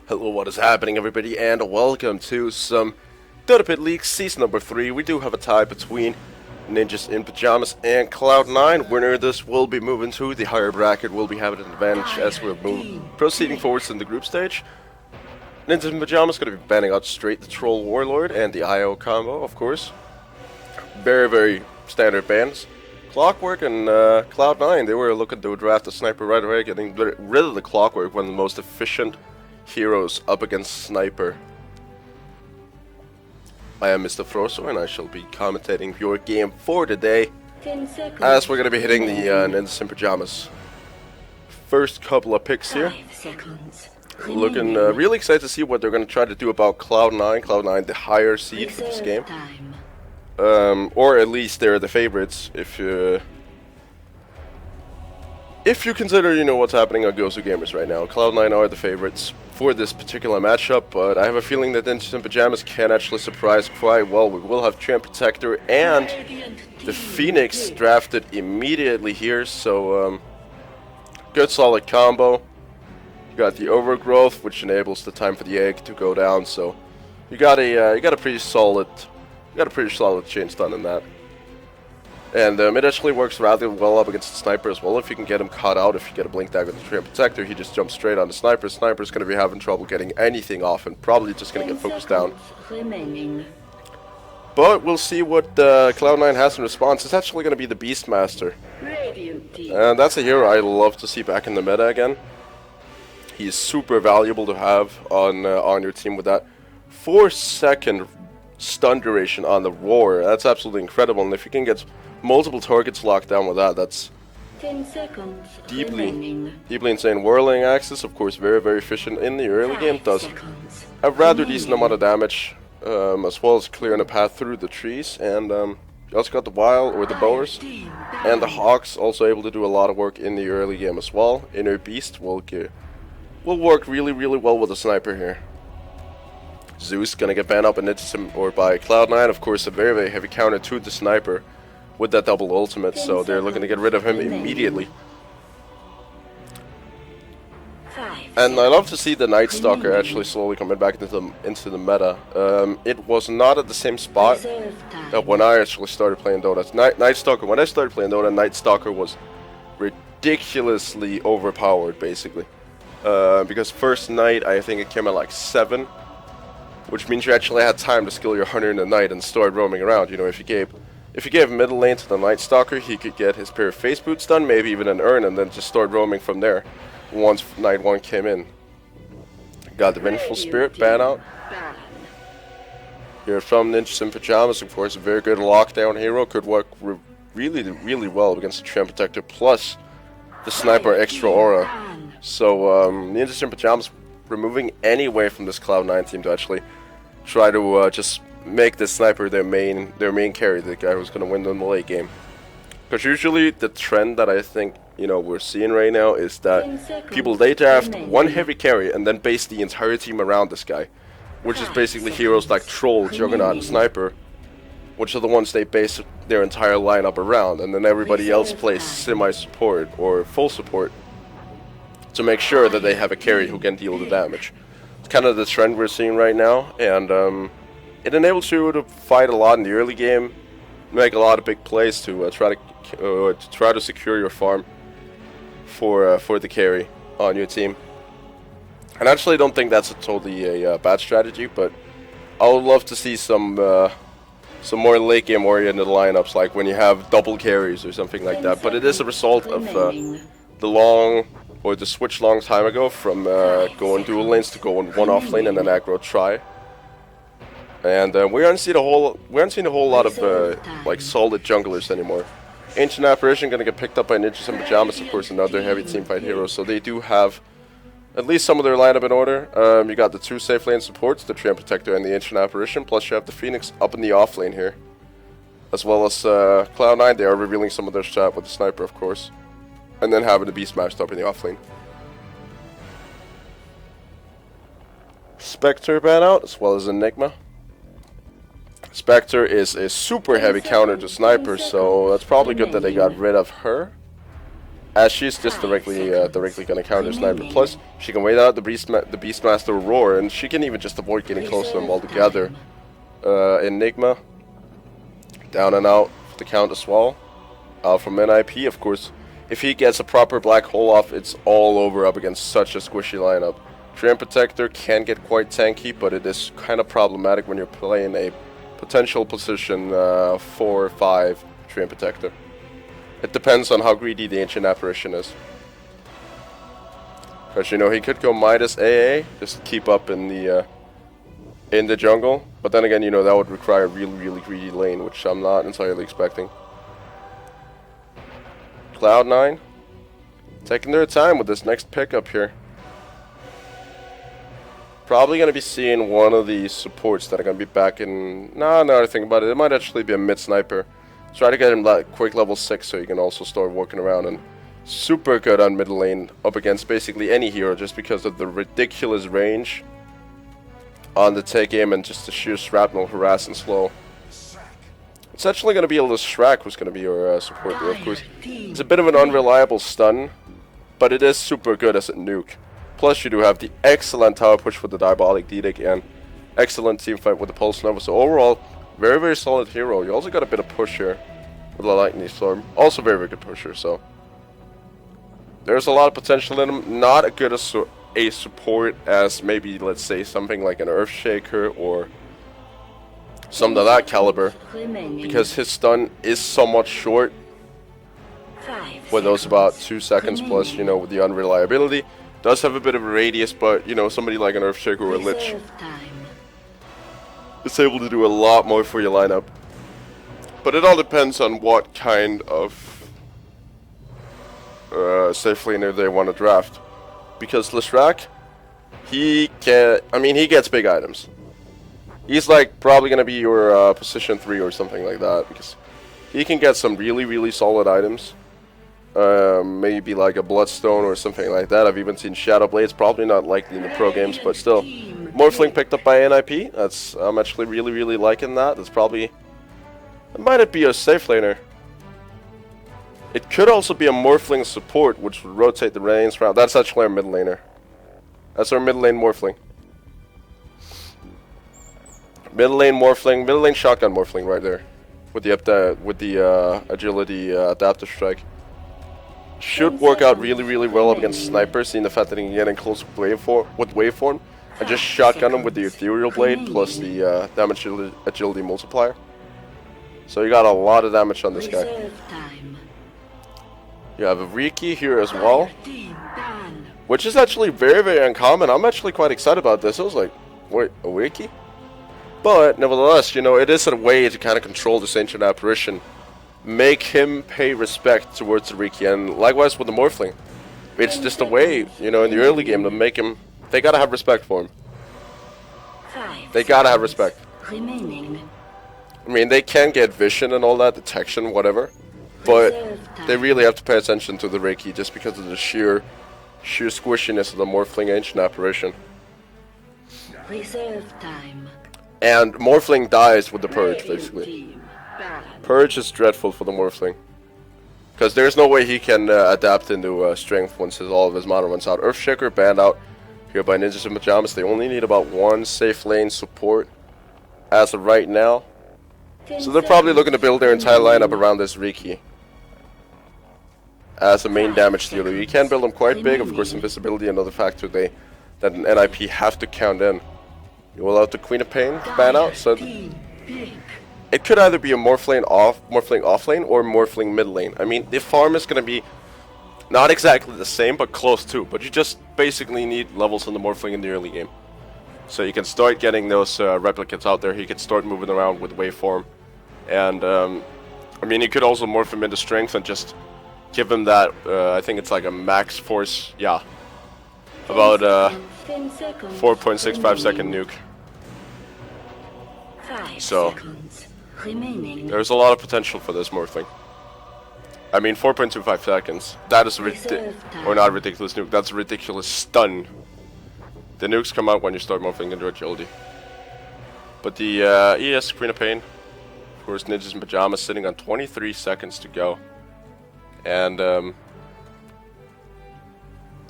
Hello, what is happening, everybody, and welcome to some Dotapit League Season number 3. We do have a tie between Ninjas in Pajamas and Cloud9. Winner of this will be moving to the higher bracket. We'll be having an advantage as we're proceeding forwards in the group stage. Ninjas in Pajamas going to be banning out straight the Troll Warlord and the IO combo, of course. Very, very standard bans. Clockwork and Cloud9, they were looking to draft a sniper right away, getting rid of the Clockwork, one of the most efficient heroes up against Sniper. I am Mr. Froso, and I shall be commentating your game for today, as we're going to be hitting the Ninjas in Pajamas. First couple of picks here. Looking really excited to see what they're going to try to do about Cloud9. Cloud9, the higher seed for this game. Or at least they're the favorites if you consider, you know, what's happening on Gozu Gamers right now. Cloud9 are the favorites for this particular matchup, but I have a feeling that Ninjas in Pajamas can actually surprise quite well. We will have Champ Protector and the Phoenix drafted immediately here, so good solid combo. You got the Overgrowth, which enables the time for the egg to go down, so you got a pretty solid chain stun in that. And it actually works rather well up against the Sniper as well. If you can get him caught out, if you get a Blink Dagger with the Champ Protector, he just jumps straight on the Sniper. Sniper's going to be having trouble getting anything off and probably just going to get focused down. But we'll see what Cloud9 has in response. It's actually going to be the Beastmaster. And that's a hero I love to see back in the meta again. He's super valuable to have on your team with that 4-second stun duration on the Roar. That's absolutely incredible, and if you can get multiple targets locked down with that, that's 10 seconds deeply insane. Whirling Axis, of course, very, very efficient in the early game. Does a rather decent amount of damage, as well as clearing a path through the trees. And you also got the Wild, or the Bowers, and the Hawks, also able to do a lot of work in the early game as well. Inner Beast will work really, really well with the Sniper here. Zeus gonna get banned up and or by Cloud9, of course, a very, very heavy counter to the Sniper with that double ultimate, so they're looking to get rid of him immediately. And I love to see the Night Stalker actually slowly coming back into the meta. It was not at the same spot when I actually started playing Dota. Night Stalker, when I started playing Dota, Night Stalker was ridiculously overpowered, basically. Because first night, I think it came at like 7. Which means you actually had time to skill your hunter in the night and start roaming around. You know, if you gave middle lane to the Night Stalker, he could get his pair of face boots done, maybe even an urn, and then just start roaming from there once night 1 came in. Got the Vengeful Spirit ban out. Here from Ninjas in Pajamas, of course, a very good lockdown hero. Could work really, really well against the Champ Protector plus the Sniper Extra Aura. So Ninjas in Pajamas removing any way from this Cloud9 team to actually try to just make the Sniper their main carry, the guy who's going to win them the late game. Because usually the trend that I think, you know, we're seeing right now is that people, they draft one heavy carry and then base the entire team around this guy, which is basically heroes like Troll, Juggernaut, and Sniper, which are the ones they base their entire lineup around, and then everybody else plays semi-support or full support to make sure that they have a carry who can deal the damage. It's kind of the trend we're seeing right now, and it enables you to fight a lot in the early game, make a lot of big plays to try to secure your farm for the carry on your team. And I actually don't think that's totally a bad strategy, but I would love to see some more late game oriented lineups, like when you have double carries or something like that. But it is a result of the switch long time ago from going dual lanes to going one off lane and then aggro try. And we aren't seeing a whole lot of like solid junglers anymore. Ancient Apparition gonna get picked up by Ninjas in Pajamas, of course, another heavy teamfight hero. So they do have at least some of their lineup in order. You got the 2 safe lane supports, the Champ Protector and the Ancient Apparition, plus you have the Phoenix up in the off lane here, as well as Cloud9. They are revealing some of their strat with the Sniper, of course. And then having the Beastmaster up in the offlane. Spectre ban out, as well as Enigma. Spectre is a super heavy counter to Sniper, so that's probably good that they got rid of her. as she's just directly gonna counter sniper. Plus, she can wait out the Beastmaster Roar, and she can even just avoid getting close to them altogether. Enigma, down and out for the count as well. From NIP, of course, if he gets a proper black hole off, it's all over up against such a squishy lineup. Treant Protector can get quite tanky, but it is kind of problematic when you're playing a potential position 4-5 Treant Protector. It depends on how greedy the Ancient Apparition is. Because, you know, he could go Midas AA, just keep up in the jungle. But then again, you know, that would require a really, really greedy lane, which I'm not entirely expecting. Cloud9 taking their time with this next pickup here. Probably going to be seeing one of the supports that are going to be back in... Nah, now I think about it, it might actually be a mid-sniper. Try to get him like quick level 6 so you can also start walking around, and super good on mid lane up against basically any hero just because of the ridiculous range on the take aim and just the sheer shrapnel, harass and slow. It's actually going to be a little Shrek who's going to be your support there, of course. It's a bit of an unreliable stun, but it is super good as a nuke. Plus you do have the excellent tower push with the Diabolic Edict and excellent team fight with the Pulse Nova. So overall, very, very solid hero. You also got a bit of push here with the Lightning Storm. Also very, very good pusher, so there's a lot of potential in him. Not as good a support as maybe, let's say, something like an Earthshaker or something of that caliber, because his stun is somewhat short with those about 2 seconds plus, you know, with the unreliability. Does have a bit of a radius, but, you know, somebody like an Earthshaker or a Lich is able to do a lot more for your lineup. But it all depends on what kind of safe laner they want to draft. Because Leshrac, he gets big items. He's like probably going to be your position 3 or something like that, because he can get some really, really solid items. Maybe like a Bloodstone or something like that. I've even seen Shadow Blades, probably not likely in the pro games, but still. Morphling picked up by NIP. I'm actually really, really liking that. That's probably... It might be a safe laner. It could also be a Morphling support, which would rotate the lanes around. That's actually our mid laner. That's our mid lane Morphling. Mid lane Morphling, mid lane shotgun Morphling right there. With the agility adaptive strike. Should work out really, really well up against snipers, seeing the fact that he can get in close with waveform. And just shotgun him with the Ethereal Blade plus the damage agility multiplier. So you got a lot of damage on this guy. You have a Riki here as well, which is actually very, very uncommon. I'm actually quite excited about this. I was like, wait, a Riki? But nevertheless, you know, it is a way to kind of control this Ancient Apparition. Make him pay respect towards the Riki, and likewise with the Morphling. It's just a way, you know, in the early game to make him... They gotta have respect for him. They gotta have respect. I mean, they can get vision and all that, detection, whatever. But they really have to pay attention to the Riki just because of the sheer squishiness of the Morphling Ancient Apparition. And Morphling dies with the Purge, basically. Purge is dreadful for the Morphling. Because there's no way he can adapt into strength once all of his mana runs out. Earthshaker banned out here by Ninjas in Pajamas. They only need about one safe lane support as of right now. So they're probably looking to build their entire lineup around this Riki as a main damage dealer. You can build them quite big. Of course, invisibility, another factor that an NIP have to count in. You allow the Queen of Pain to ban out, so it could either be a Morphling off lane or Morphling mid lane. I mean, the farm is going to be not exactly the same, but close to. But you just basically need levels on the Morphling in the early game. So you can start getting those replicates out there. He can start moving around with waveform. And, I mean, you could also morph him into strength and just give him that, I think it's like a max force, yeah. About 4.65 second nuke. So, there's a lot of potential for this Morphling. I mean, 4.25 seconds. That is or not ridiculous nuke. That's a ridiculous stun. The nukes come out when you start morphing into agility. But the ES Queen of Pain, of course, Ninjas in Pajamas sitting on 23 seconds to go. And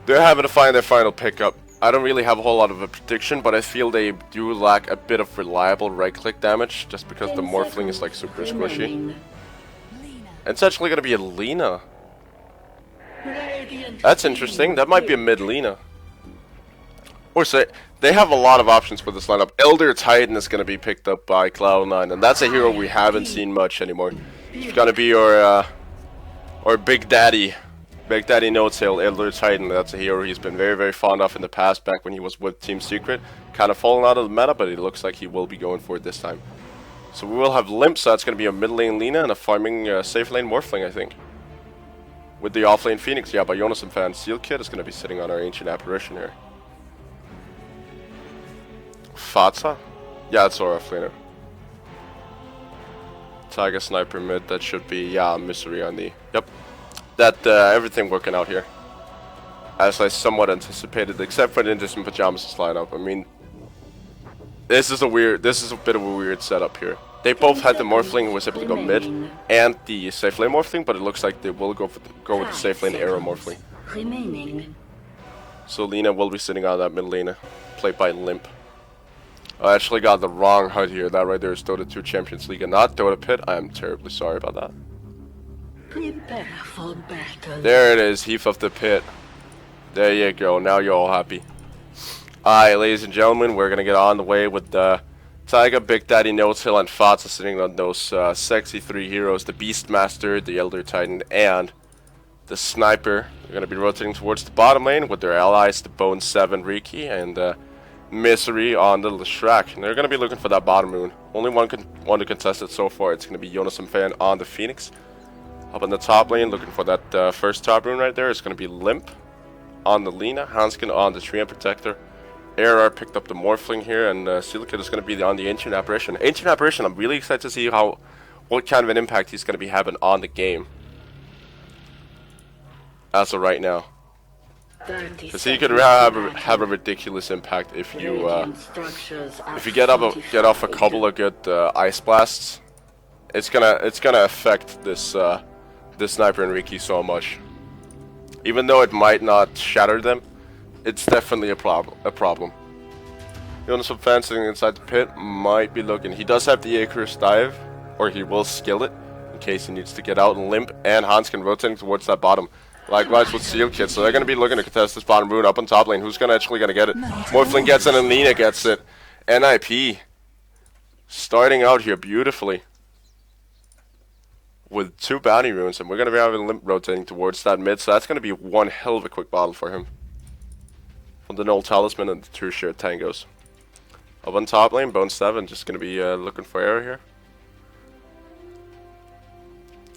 They're having to find their final pickup. I don't really have a whole lot of a prediction, but I feel they do lack a bit of reliable right-click damage, just because the Morphling is like super squishy. And it's actually going to be a Lina. That's interesting. That might be a mid Lina. Or say, they have a lot of options for this lineup. Elder Titan is going to be picked up by Cloud9, and that's a hero we haven't seen much anymore. It's going to be your Big Daddy No-Tail, Elder Titan. That's a hero he's been very, very fond of in the past, back when he was with Team Secret. Kind of fallen out of the meta, but it looks like he will be going for it this time. So we will have Limp, so that's going to be a mid lane Lina and a farming safe lane Morphling, I think. With the off lane Phoenix, yeah, by Jonas and Fan. Seal Kid is going to be sitting on our Ancient Apparition here. Fatsa? Yeah, it's our offlaner. Tiger Sniper mid, that should be, yeah, Misery on the... Yep. That, everything working out here. As I somewhat anticipated, except for the Indus in Pajamas lineup. I mean, this is a bit of a weird setup here. They both had the Morphling who was able to go mid, and the safe lane Morphling, but it looks like they will go with the safe lane Arrow Morphling. So Lina will be sitting on that mid lane, played by Limp. I actually got the wrong HUD here. That right there is Dota 2 Champions League and not Dotapit. I am terribly sorry about that. Prepare for battle. There it is, Heath of the Pit. There you go, now you're all happy. Alright, ladies and gentlemen, we're gonna get on the way with the Tiger, Big Daddy No-Tail, and Fatsa sitting on those sexy 3 heroes. The Beastmaster, the Elder Titan, and the Sniper. They're gonna be rotating towards the bottom lane with their allies, the Bone 7 Riki, and Misery on the Leshrac. And they're going to be looking for that bottom rune. Only one to contest it so far. It's going to be Jonas and Fan on the Phoenix. Up in the top lane, looking for that first top rune right there. It's going to be Limp on the Lina. Hanskin on the Treant Protector. ARR picked up the Morphling here. And Silicate is going to be on the Ancient Apparition. Ancient Apparition, I'm really excited to see what kind of an impact he's going to be having on the game. As of right now. Because he could have a ridiculous impact if you get off a couple of good ice blasts. It's gonna affect this this Sniper and Riki so much. Even though it might not shatter them, it's definitely a problem. Jonas from Fan sitting inside the pit might be looking. He does have the Icarus dive, or he will skill it in case he needs to get out and Limp, and Hanskin rotating towards that bottom. Likewise with Seal Kit, so they're going to be looking to contest this bottom rune up on top lane. Who's actually going to get it? Morphling gets it and Lina gets it. NIP starting out here beautifully with 2 bounty runes, and we're going to be having Limp rotating towards that mid, so that's going to be one hell of a quick battle for him. From the Null Talisman and the 2 shared tangos. Up on top lane, Bone 7 just going to be looking for arrow here.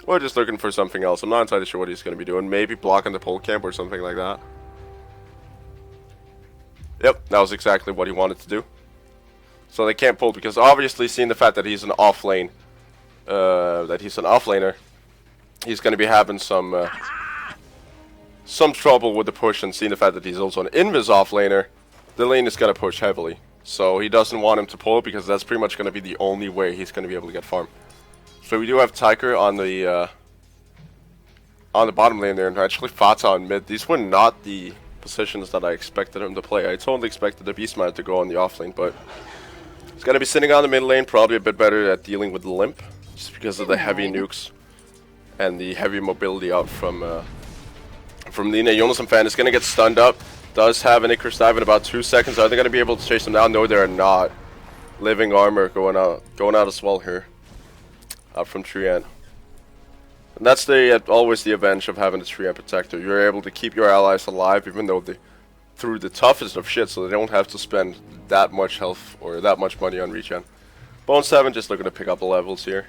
Or just looking for something else. I'm not entirely sure what he's going to be doing. Maybe blocking the pole camp or something like that. Yep, that was exactly what he wanted to do. So they can't pull because obviously seeing the fact that he's an offlaner, he's going to be having some trouble with the push, and seeing the fact that he's also an invis offlaner, the lane is going to push heavily. So he doesn't want him to pull because that's pretty much going to be the only way he's going to be able to get farm. So we do have Tiger on the bottom lane there, and actually Fatsa on mid. These were not the positions that I expected him to play. I totally expected the Beastman to go on the off lane, but he's going to be sitting on the mid lane, probably a bit better at dealing with Limp, just because of the heavy nukes and the heavy mobility out from Lina. Jonas and Fan is going to get stunned up. Does have an Icarus dive in about 2 seconds. Are they going to be able to chase him down? No, they're not. Living armor going out as well here. Up from Treant. And that's always the advantage of having a Treant Protector. You're able to keep your allies alive even though they through the toughest of shit, so they don't have to spend that much health or that much money on regen. Bone 7 just looking to pick up the levels here.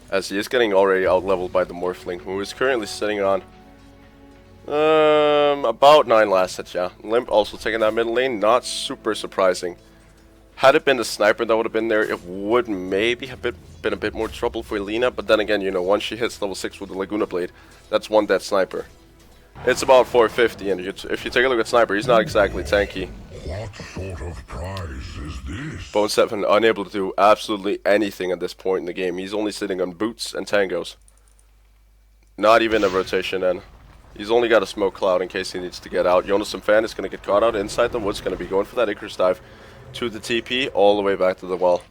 As he is getting already out leveled by the Morphling, who is currently sitting on about 9 last hits, yeah. Limp also taking that middle lane, not super surprising. Had it been the Sniper that would have been there, it would maybe have been a bit more trouble for Lina, but then again, you know, once she hits level 6 with the Laguna Blade, that's one dead Sniper. It's about 450, and if you take a look at Sniper, he's not exactly tanky. What sort of prize is this? Bone 7 unable to do absolutely anything at this point in the game. He's only sitting on boots and tangos. Not even a rotation N. He's only got a smoke cloud in case he needs to get out. Jonas and Fan is going to get caught out inside the woods. Going to be going for that Icarus dive to the TP all the way back to the wall.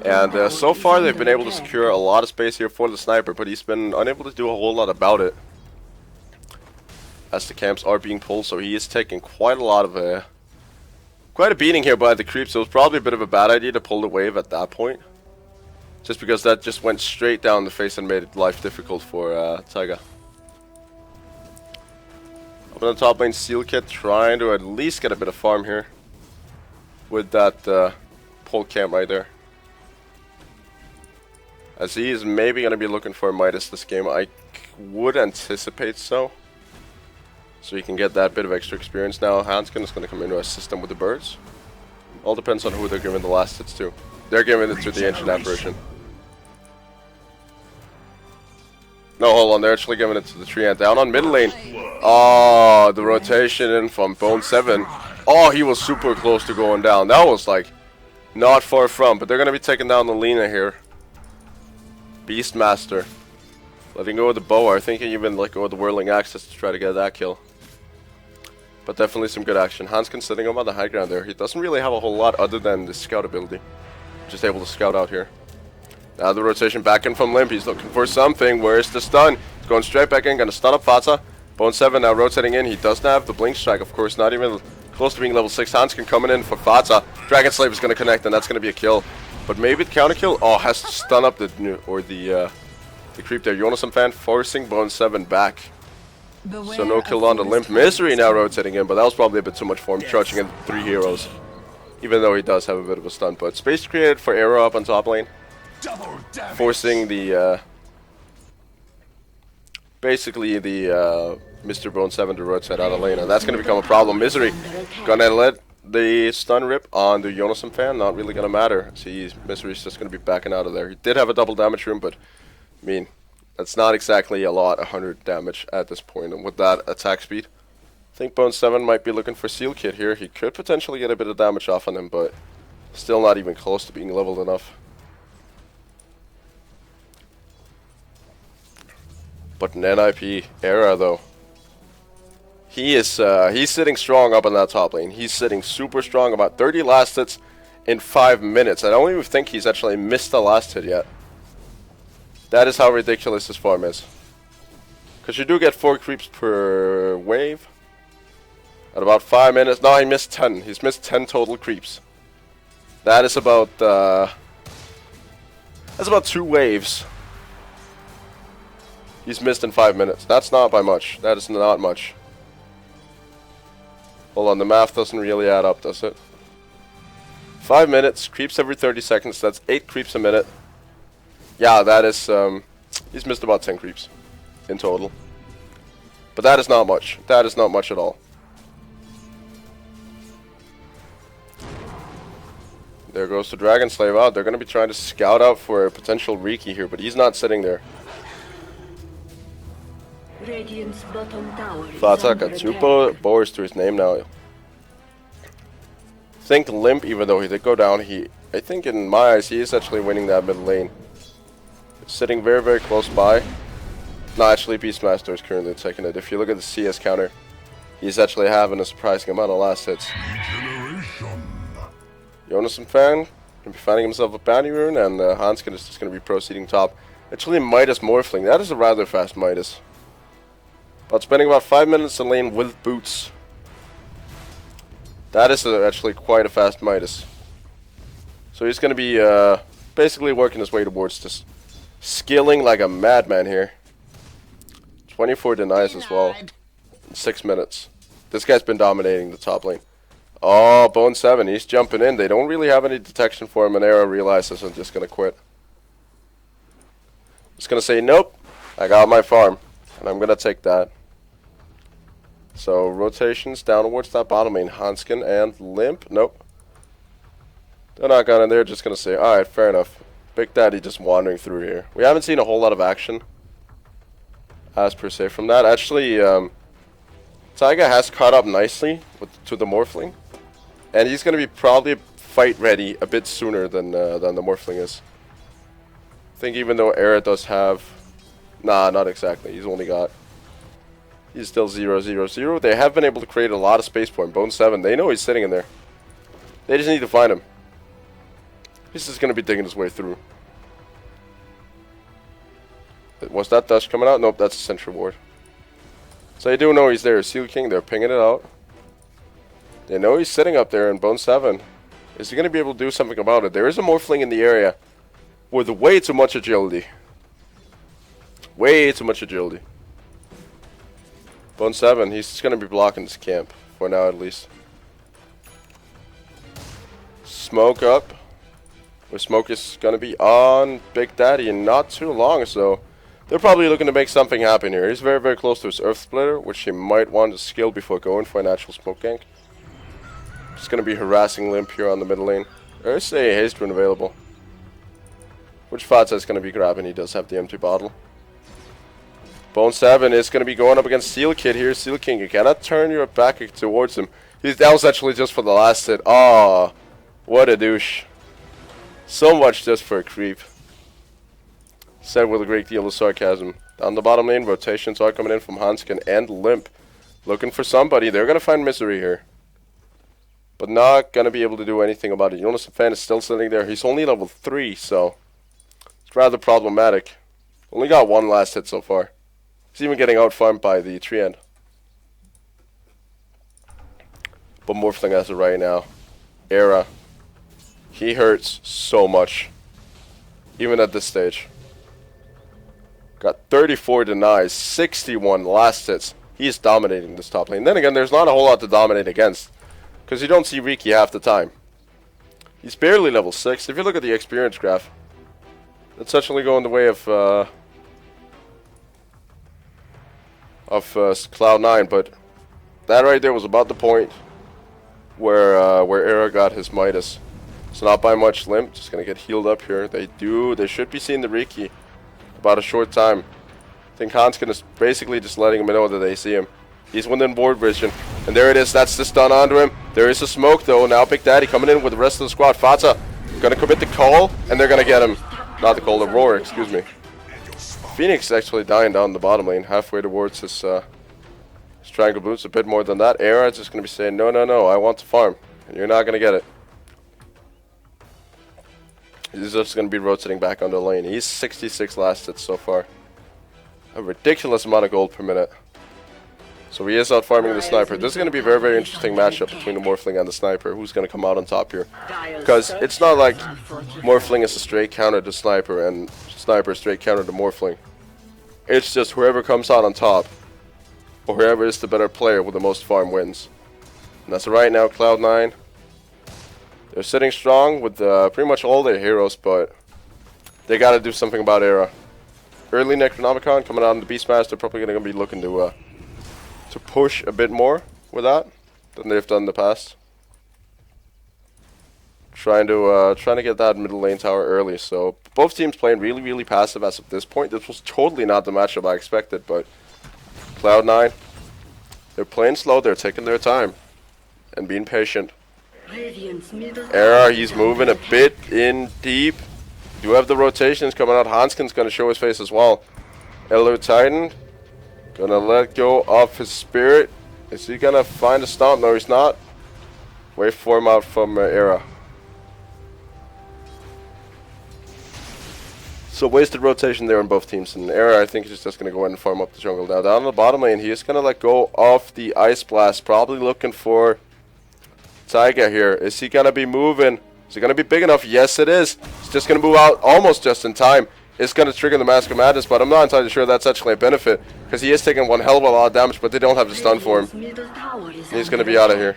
And so far they've been able to secure a lot of space here for the sniper, but he's been unable to do a whole lot about it. As the camps are being pulled, so he is taking quite a beating here by the creeps. So it was probably a bit of a bad idea to pull the wave at that point. Just because that just went straight down the face and made life difficult for Taiga. Up on the top lane, Seal Kit trying to at least get a bit of farm here. With that pole camp right there. As he is maybe going to be looking for a Midas this game. I would anticipate so. So he can get that bit of extra experience now. Hanskin is going to come in to assist him with the birds. All depends on who they're giving the last hits to. They're giving it to the Ancient Apparition. No, hold on. They're actually giving it to the Treant. Down on mid lane. Oh, the rotation in from Bone 7. Oh, he was super close to going down. That was like not far from. But they're going to be taking down the Lina here. Beastmaster. Letting go of the bow. I think he even let go of the Whirling Axis to try to get that kill. But definitely some good action. Hanskin sitting him on the high ground there. He doesn't really have a whole lot other than the scout ability. Just able to scout out here. Now the rotation back in from Limp. He's looking for something. Where's the stun? He's going straight back in. Going to stun up Fata. Bone 7 now rotating in. He doesn't have the Blink Strike, of course. Not even close to being level 6. Hanskin coming in for Fata. Dragon Slave is going to connect, and that's going to be a kill. But maybe the counter kill. Oh, has to stun up the creep there. Jonas and Fan forcing Bone 7 back. So no kill on the Limp. Misery now rotating in, but that was probably a bit too much for him, charging in 3 heroes. Even though he does have a bit of a stun. But space created for Arrow up on top lane. Forcing the, basically the Mr. Bone 7 to rotate out of lane. And that's going to become a problem. Misery gonna let the stun rip on the Jonas and Fan. Not really going to matter. See, Misery's just going to be backing out of there. He did have a double damage room, but I mean, that's not exactly a lot, 100 damage at this point. And with that attack speed, I think Bone 7 might be looking for Seal Kit here. He could potentially get a bit of damage off on him, but still not even close to being leveled enough. But an NIP era though, he is he's sitting strong up on that top lane. He's sitting super strong, about 30 last hits in 5 minutes. I don't even think he's actually missed the last hit yet. That is how ridiculous this farm is. Because you do get 4 creeps per wave. At about 5 minutes. No, he missed 10. He's missed 10 total creeps. That is about that's about 2 waves. He's missed in 5 minutes. That's not by much. That is not much. Hold on, the math doesn't really add up, does it? 5 minutes, creeps every 30 seconds. That's 8 creeps a minute. Yeah, that is, he's missed about 10 creeps in total. But that is not much. That is not much at all. There goes the Dragon Slave out. They're going to be trying to scout out for a potential Riki here, but he's not sitting there. Fata Katsupo, Boris to his name now. Think Limp, even though he did go down, I think in my eyes, he is actually winning that mid lane. Sitting very, very close by. No, actually, Beastmaster is currently taking it. If you look at the CS counter, he's actually having a surprising amount of last hits. Jonas and Fan going to be finding himself a bounty rune, and Hanskin is just going to be proceeding top. Actually, Midas Morphling. That is a rather fast Midas. But spending about 5 minutes in lane with boots. That is actually quite a fast Midas. So he's going to be basically working his way towards this. Skilling like a madman here. 24 denies as well. In 6 minutes. This guy's been dominating the top lane. Oh, Bone 7, he's jumping in. They don't really have any detection for him, and Era realizes I'm just going to quit. Just going to say, nope, I got my farm, and I'm going to take that. So, rotations down towards that bottom lane. Hanskin and Limp, nope. They're not going to, they're just going to say, alright, fair enough. Big Daddy just wandering through here. We haven't seen a whole lot of action, as per se, from that. Actually, Taiga has caught up nicely to the Morphling. And he's going to be probably fight ready a bit sooner than the Morphling is. I think even though Era does have... Nah, not exactly. He's only got He's still 0-0-0. They have been able to create a lot of space for him. Bone 7, they know he's sitting in there. They just need to find him. He's just going to be digging his way through. Was that dust coming out? Nope, that's a sentry ward. So they do know he's there. Seal King, they're pinging it out. They know he's sitting up there in Bone 7. Is he going to be able to do something about it? There is a Morphling in the area with way too much agility. Way too much agility. Bone 7, he's just going to be blocking this camp. For now, at least. Smoke up. Where smoke is going to be on Big Daddy in not too long, so they're probably looking to make something happen here. He's very, very close to his Earth Splitter, which he might want to skill before going for an actual smoke gank. Just going to be harassing Limp here on the middle lane. There's a haste rune available, which Fatsa is going to be grabbing. He does have the empty bottle. Bone 7 is going to be going up against Seal Kid here. Seal King, you cannot turn your back towards him. That was actually just for the last hit. Ah, what a douche. So much just for a creep. Said with a great deal of sarcasm. Down the bottom lane, rotations are coming in from Hanskin and Limp. Looking for somebody. They're going to find Misery here. But not going to be able to do anything about it. Jonas the Fan is still sitting there. He's only level 3, so it's rather problematic. Only got one last hit so far. He's even getting out-farmed by the tree end. But Morphling as of right now. Era. He hurts so much. Even at this stage. Got 34 denies, 61 last hits. He's dominating this top lane. Then again, there's not a whole lot to dominate against. Because you don't see Riki half the time. He's barely level 6. If you look at the experience graph, it's actually going the way of Cloud9. But that right there was about the point where Era got his Midas. So not by much. Limp just gonna get healed up here. They should be seeing the Riki about a short time. I think Hanskin is basically just letting him know that they see him. He's within board vision. And there it is. That's the stun onto him. There is a smoke though. Now Big Daddy coming in with the rest of the squad. Fatsa gonna commit the call, and they're gonna get him. Not the call, the roar, excuse me. Phoenix actually dying down the bottom lane, halfway towards his triangle boots. A bit more than that. Era just gonna be saying, no, no, no, I want to farm. And you're not gonna get it. He's just going to be rotating back on the lane. He's 66 last hits so far. A ridiculous amount of gold per minute. So he is out farming the sniper. This is going to be a very, very interesting matchup between the Morphling and the sniper. Who's going to come out on top here? Because it's not like Morphling is a straight counter to sniper and sniper straight counter to Morphling. It's just whoever comes out on top, or whoever is the better player with the most farm wins. And that's right now, Cloud9. They're sitting strong with pretty much all their heroes, but they got to do something about Era. Early Necronomicon coming out in the Beastmaster, probably going to be looking to push a bit more with that than they've done in the past. Trying to get that middle lane tower early. So both teams playing really, really passive as of this point. This was totally not the matchup I expected, but Cloud9, they're playing slow. They're taking their time and being patient. Era, he's moving a bit in deep. Do have the rotations coming out. Hanskin's going to show his face as well. Elo Titan going to let go of his spirit. Is he going to find a stomp? No, he's not. Wait for him out from Era. So wasted rotation there on both teams. And Era, I think he's just going to go in and farm up the jungle. Now down the bottom lane, he is going to let go of the Ice Blast. Probably looking for Taiga here. Is he going to be moving? Is it going to be big enough? Yes, it is. He's just going to move out almost just in time. It's going to trigger the Mask of Madness, but I'm not entirely sure that's actually a benefit, because he is taking one hell of a lot of damage, but they don't have the stun for him. He's going to be out of here.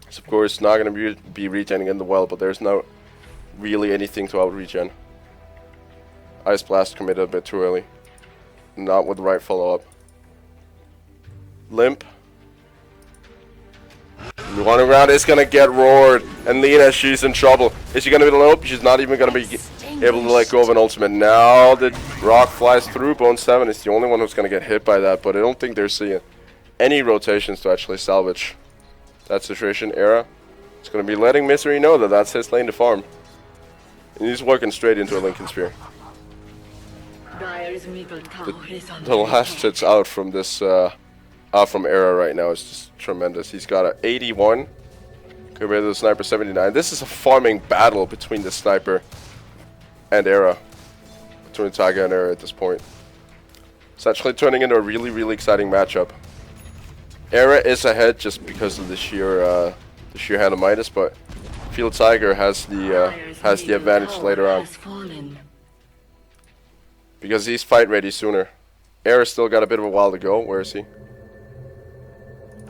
He's, of course, not going to be regening in the well, but there's not really anything to out-regen. Ice Blast committed a bit too early. Not with the right follow-up. Limp. Running around is going to get roared. And Lena, she's in trouble. Is she going to be nope? She's not even going to be able to let go of an ultimate. Now the rock flies through. Bone 7 is the only one who's going to get hit by that. But I don't think they're seeing any rotations to actually salvage that situation. Era is going to be letting Misery know that that's his lane to farm. And he's working straight into a Lincoln Spear. Dire's middle tower is under The last attack. hits out from this from Era right now is just tremendous. He's got an 81 compared to the Sniper 79. This is a farming battle between the Sniper and Era. Between Tiger and Era at this point. It's actually turning into a really, really exciting matchup. Era is ahead just because of the sheer hand of Midas, but I feel Tiger has the advantage later on. Because he's fight ready sooner. Era's still got a bit of a while to go. Where is he?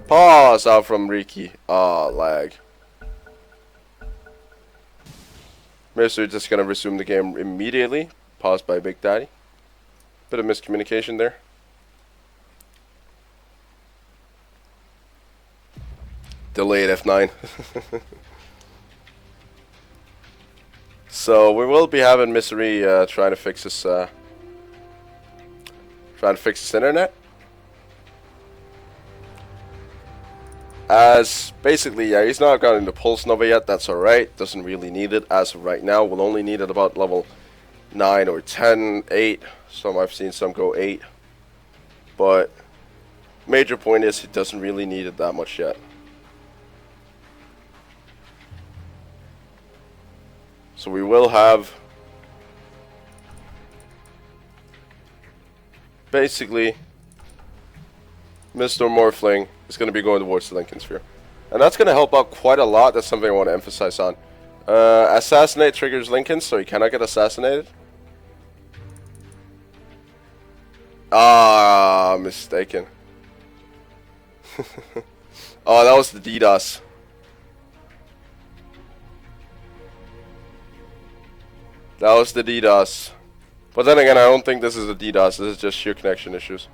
Pause out from Riki. Ah, lag. Mister just gonna resume the game immediately. Paused by Big Daddy. Bit of miscommunication there. Delayed F9. So we will be having Misery trying to fix his internet. As basically, yeah, he's not gotten the Pulse Nova yet. That's alright. Doesn't really need it as of right now. We'll only need it about level 9 or 10, 8. Some I've seen some go 8. But major point is he doesn't really need it that much yet. So we will have basically Mr. Morphling is going to be going towards the Lincoln Sphere. And that's going to help out quite a lot. That's something I want to emphasize on. Assassinate triggers Lincoln, so he cannot get assassinated. Ah, mistaken. Oh, that was the DDoS. That was the DDoS. But then again, I don't think this is a DDoS. This is just sheer connection issues.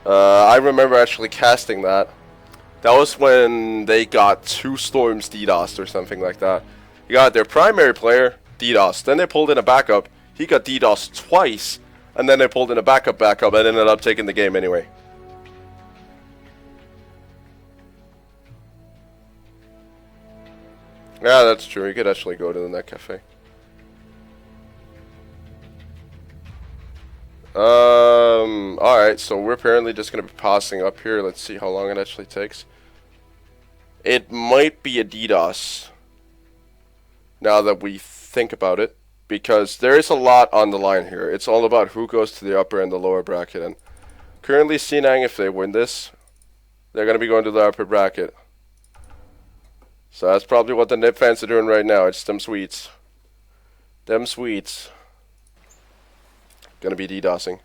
I remember actually casting that. That was when they got 2 storms DDoSed or something like that. You got their primary player DDoSed. Then they pulled in a backup. He got DDoSed twice. And then they pulled in a backup and ended up taking the game anyway. Yeah, that's true. You could actually go to the Net Cafe. Alright, so we're apparently just going to be passing up here. Let's see how long it actually takes. It might be a DDoS. Now that we think about it. Because there is a lot on the line here. It's all about who goes to the upper and the lower bracket. And currently, Sinang, if they win this, they're going to be going to the upper bracket. So that's probably what the Nip fans are doing right now. It's them sweets. Them sweets. Gonna be DDoSing.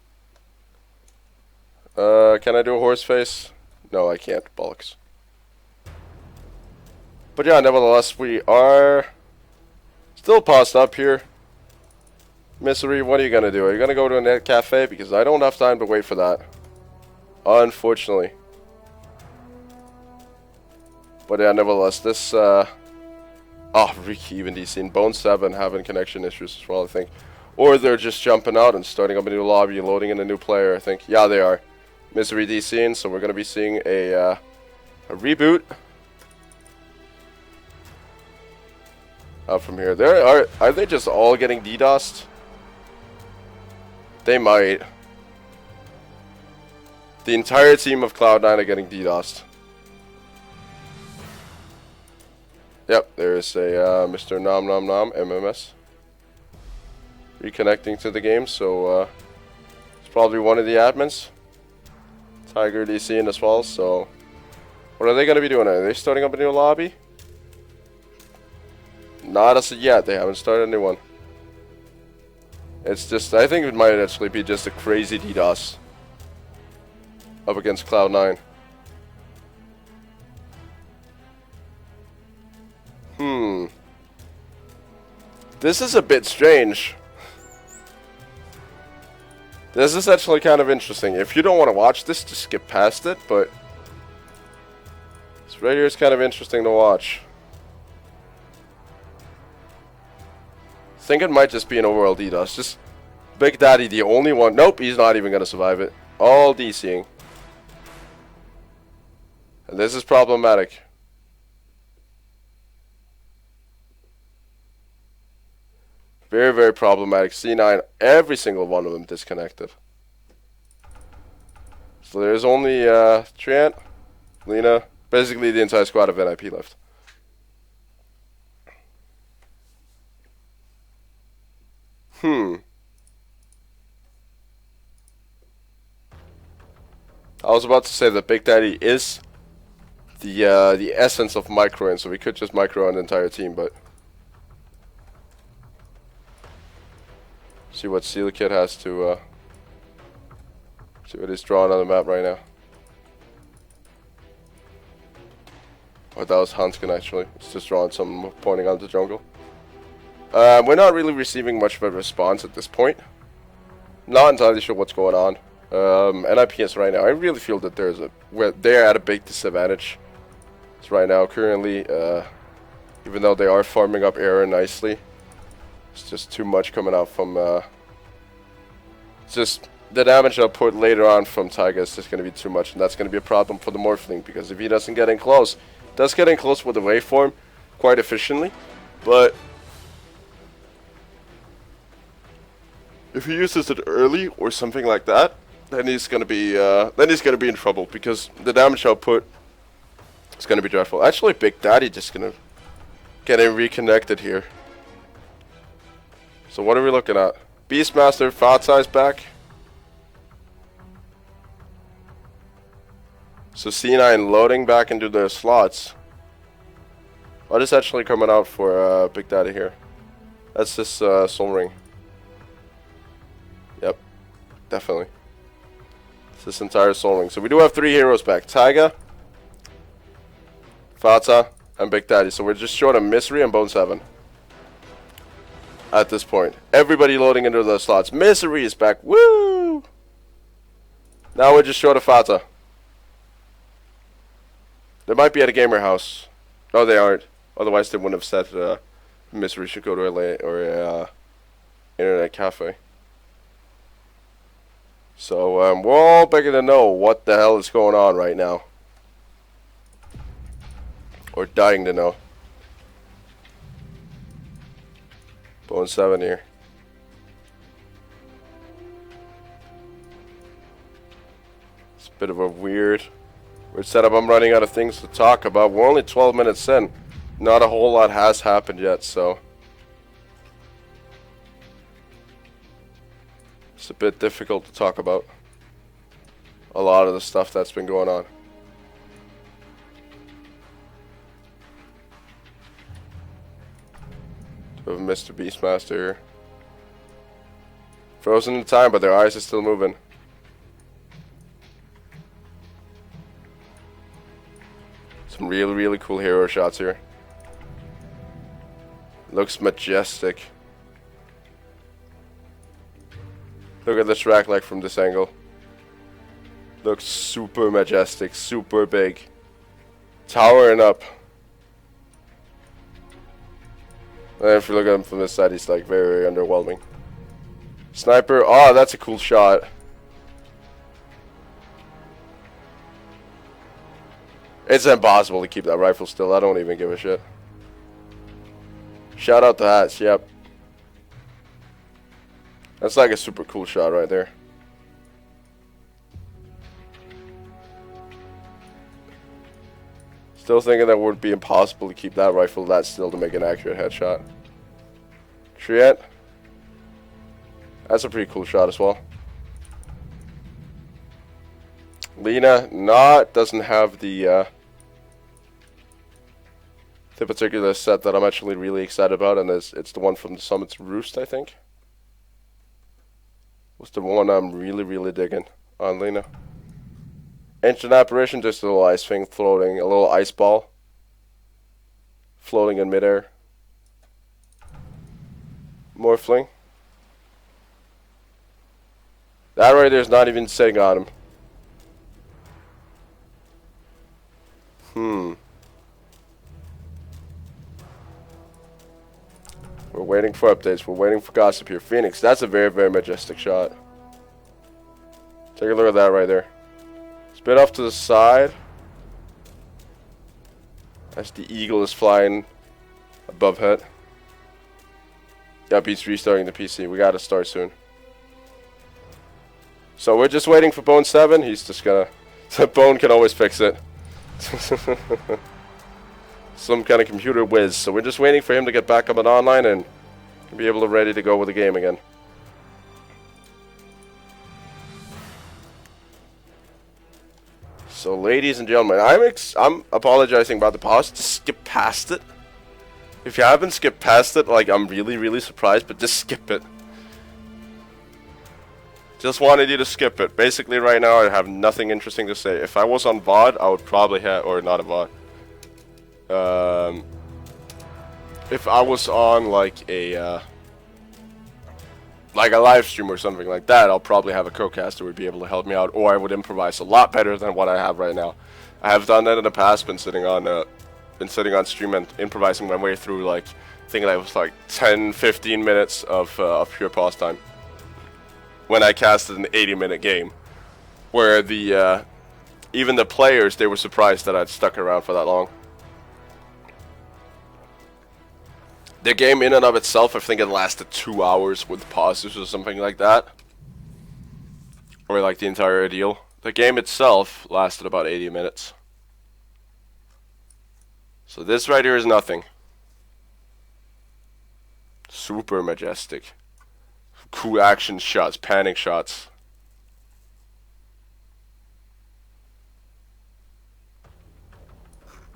Can I do a horse face? No, I can't. Bollocks. But yeah, nevertheless, we are still paused up here. Misery, what are you gonna do? Are you gonna go to a Net Cafe? Because I don't have time to wait for that. Unfortunately. But yeah, nevertheless, this, Riki even DC and Bone 7 having connection issues as well, I think. Or they're just jumping out and starting up a new lobby and loading in a new player, I think. Yeah, they are. Misery DCing, so we're gonna be seeing a reboot. From here. Are they just all getting DDoSed? They might. The entire team of Cloud9 are getting DDoSed. Yep, there's a Mr. Nom Nom Nom MMS reconnecting to the game, so it's probably one of the admins. Tiger DC in as well, so what are they going to be doing? Are they starting up a new lobby? Not as of yet, they haven't started a new one. It's just, I think it might actually be just a crazy DDoS up against Cloud9. This is a bit strange. This is actually kind of interesting. If you don't want to watch this, just skip past it, but this right here is kind of interesting to watch. I think it might just be an overall DDoS. Just Big Daddy, the only one. Nope, he's not even going to survive it. All DCing. And this is problematic. Very, very problematic. C9, every single one of them disconnected. So there's only Trent, Lena, basically the entire squad of NIP left. I was about to say that Big Daddy is the essence of microing, so we could just micro an entire team, but see what Seal Kid has to see what he's drawing on the map right now. Oh, that was Hanskin actually. It's just drawing some pointing on the jungle. We're not really receiving much of a response at this point. Not entirely sure what's going on. NIPS right now, I really feel that they're at a big disadvantage. So right now, currently, even though they are farming up error nicely, it's just too much coming out from. Just the damage output later on from Taiga is just going to be too much, and that's going to be a problem for the Morphling because if he doesn't get in close, does get in close with the waveform quite efficiently, but if he uses it early or something like that, then he's gonna be in trouble because the damage output is gonna be dreadful. Actually, Big Daddy just gonna get him reconnected here. So what are we looking at? Beastmaster, Fatsa is back. So C9 loading back into their slots. What is actually coming out for Big Daddy here? That's this Soul Ring. Yep, definitely. It's this entire Soul Ring. So we do have 3 heroes back. Taiga, Fatsa, and Big Daddy. So we're just short of Misery and Bone 7. At this point. Everybody loading into the slots. Misery is back. Woo! Now we're just short of Fatsa. They might be at a gamer house. No, they aren't. Otherwise, they wouldn't have said Misery should go to a internet cafe. So we're all begging to know what the hell is going on right now, or dying to know. Bone 7 here. It's a bit of a weird setup. I'm running out of things to talk about. We're only 12 minutes in. Not a whole lot has happened yet, so it's a bit difficult to talk about a lot of the stuff that's been going on. We have Mr. Beastmaster. Frozen in time, but their eyes are still moving. Some really, really cool hero shots here. Looks majestic. Look at this rack like from this angle. Looks super majestic, super big. Towering up. And if you look at him from this side, he's like very, very underwhelming. Sniper, oh, that's a cool shot. It's impossible to keep that rifle still. I don't even give a shit. Shout out to Hats, yep. That's like a super cool shot right there. Still thinking that would be impossible to keep that rifle that still to make an accurate headshot. Triet. That's a pretty cool shot as well. Lena doesn't have the particular set that I'm actually really excited about, and it's the one from the Summit's Roost, I think. What's the one I'm really, really digging on Lena? Ancient Apparition, just a little ice thing floating, a little ice ball floating in midair. Morphling. That right there is not even sitting on him. We're waiting for updates. We're waiting for gossip here. Phoenix, that's a very, very majestic shot. Take a look at that right there. Spit off to the side. As the eagle is flying above head. Yep, he's restarting the PC. We gotta start soon. So we're just waiting for Bone 7. He's just gonna... Bone can always fix it. Some kind of computer whiz. So we're just waiting for him to get back up and online and be able to ready to go with the game again. So ladies and gentlemen, I'm apologizing about the pause. Just skip past it. If you haven't skipped past it, like, I'm really surprised, but just skip it. Just wanted you to skip it. Basically, right now, I have nothing interesting to say. If I was on VOD, I would probably have... Or not a VOD. If I was on, like a live stream or something like that, I'll probably have a co-caster who would be able to help me out. Or I would improvise a lot better than what I have right now. I have done that in the past, been sitting on stream and improvising my way through, like, I think that was like 10-15 minutes of pure pause time. When I casted an 80-minute game, where the even the players, they were surprised that I'd stuck around for that long. The game in and of itself, I think it lasted 2 hours with pauses or something like that, or like the entire ordeal. The game itself lasted about 80 minutes. So this right here is nothing. Super majestic. Cool action shots, panic shots.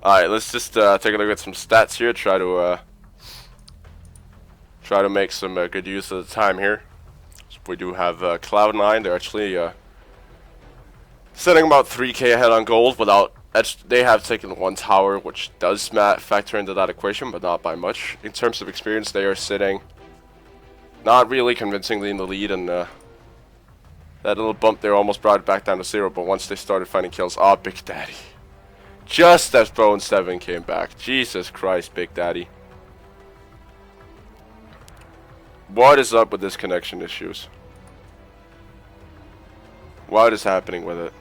Alright, let's just take a look at some stats here. Try to make some good use of the time here. So we do have Cloud9. They're actually sitting about 3k ahead on gold without... They have taken one tower, which does factor into that equation, but not by much. In terms of experience, they are sitting not really convincingly in the lead, and that little bump there almost brought it back down to 0, but once they started finding kills... Oh, Big Daddy. Just as Bone 7 came back. Jesus Christ, Big Daddy. What is up with this connection issues? What is happening with it?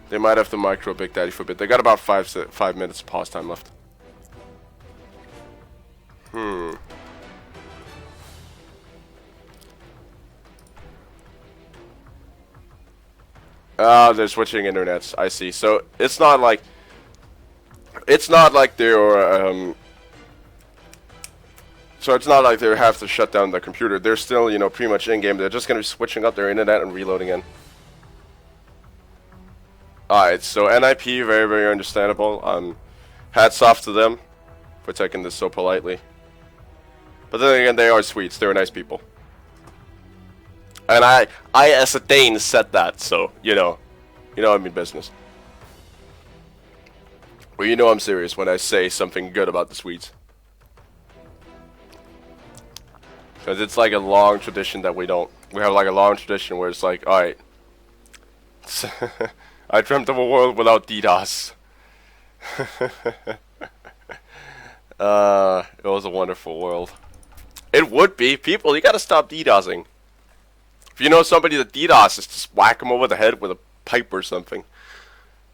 They might have to micro Big Daddy for a bit. They got about 5 minutes of pause time left. Ah, they're switching internets. I see. So it's not like they're so it's not like they have to shut down the computer. They're still, you know, pretty much in game. They're just gonna be switching up their internet and reloading in. Alright, so NIP, very understandable. Hats off to them for taking this so politely. But then again, they are Swedes. They're nice people. And I as a Dane said that, so, you know I mean business. Well, you know I'm serious when I say something good about the Swedes. Because it's like a long tradition that we have like a long tradition where it's like, alright. I dreamt of a world without DDoS. It was a wonderful world. It would be. People, you gotta stop DDoSing. If you know somebody that DDoSes, just whack them over the head with a pipe or something.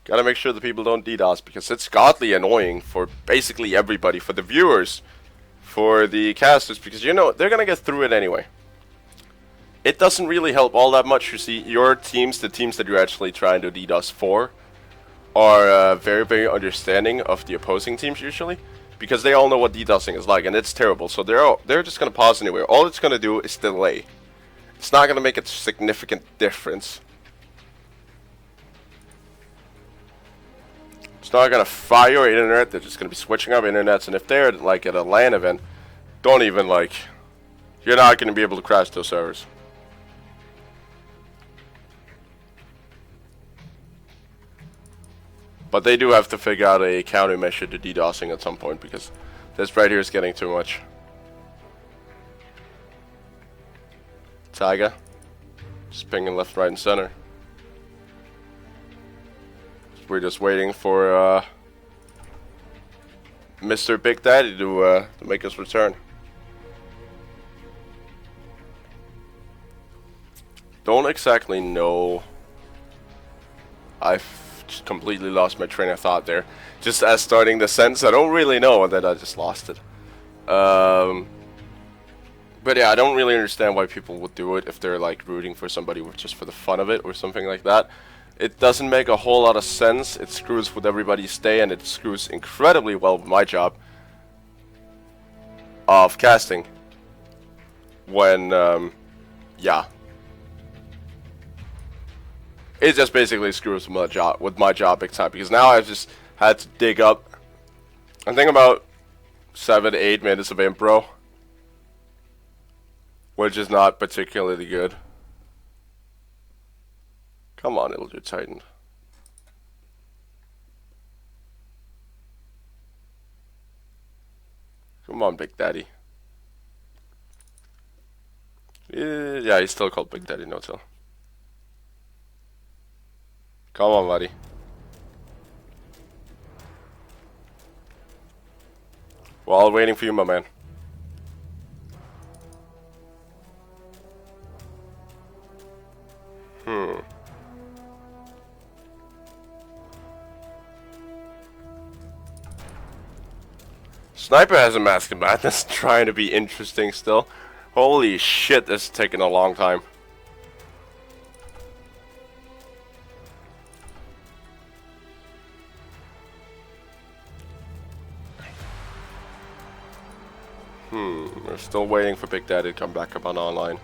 Gotta make sure the people don't DDoS, because it's godly annoying for basically everybody. For the viewers, for the casters, because you know, they're gonna get through it anyway. It doesn't really help all that much. You see, your teams, the teams that you're actually trying to DDoS for, are very understanding of the opposing teams usually, because they all know what DDoSing is like, and it's terrible. So they're just gonna pause anyway. All it's gonna do is delay. It's not gonna make a significant difference. It's not gonna fire your internet. They're just gonna be switching up internets, and if they're like at a LAN event, don't even like. You're not gonna be able to crash those servers. But they do have to figure out a countermeasure to DDoSing at some point, because this right here is getting too much. Tiger. Just pinging left, right, and center. We're just waiting for Mr. Big Daddy to make his return. Don't exactly know. I've just completely lost my train of thought there. Just as starting the sentence, I don't really know, and then I just lost it. But yeah, I don't really understand why people would do it if they're like rooting for somebody just for the fun of it or something like that. It doesn't make a whole lot of sense. It screws with everybody's day, and it screws incredibly well with my job of casting. When, yeah. It just basically screws with my job big time, because now I've just had to dig up, I think about 7 to 8 minutes of impro, which is not particularly good. Come on, Elder Titan. Come on, Big Daddy. Yeah, he's still called Big Daddy No-Till. Come on, buddy. We're all waiting for you, my man. Sniper has a Mask of Madness, trying to be interesting still. Holy shit, this is taking a long time. We're still waiting for Big Daddy to come back up on online.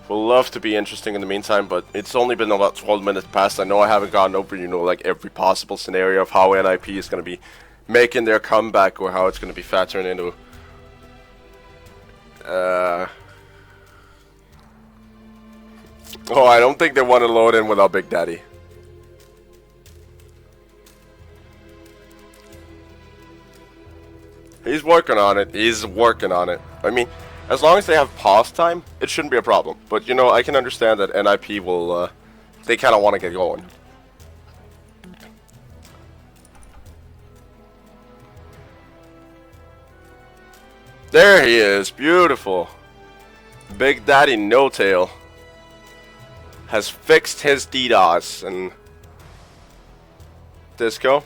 We'll love to be interesting in the meantime, but it's only been about 12 minutes past. I know I haven't gone over, you know, like every possible scenario of how NIP is going to be making their comeback, or how it's going to be factoring into oh, I don't think they want to load in without Big Daddy. He's working on it. He's working on it. I mean, as long as they have pause time, it shouldn't be a problem. But, you know, I can understand that NIP will, they kind of want to get going. There he is. Beautiful. Big Daddy No-Tail has fixed his DDoS. And Disco.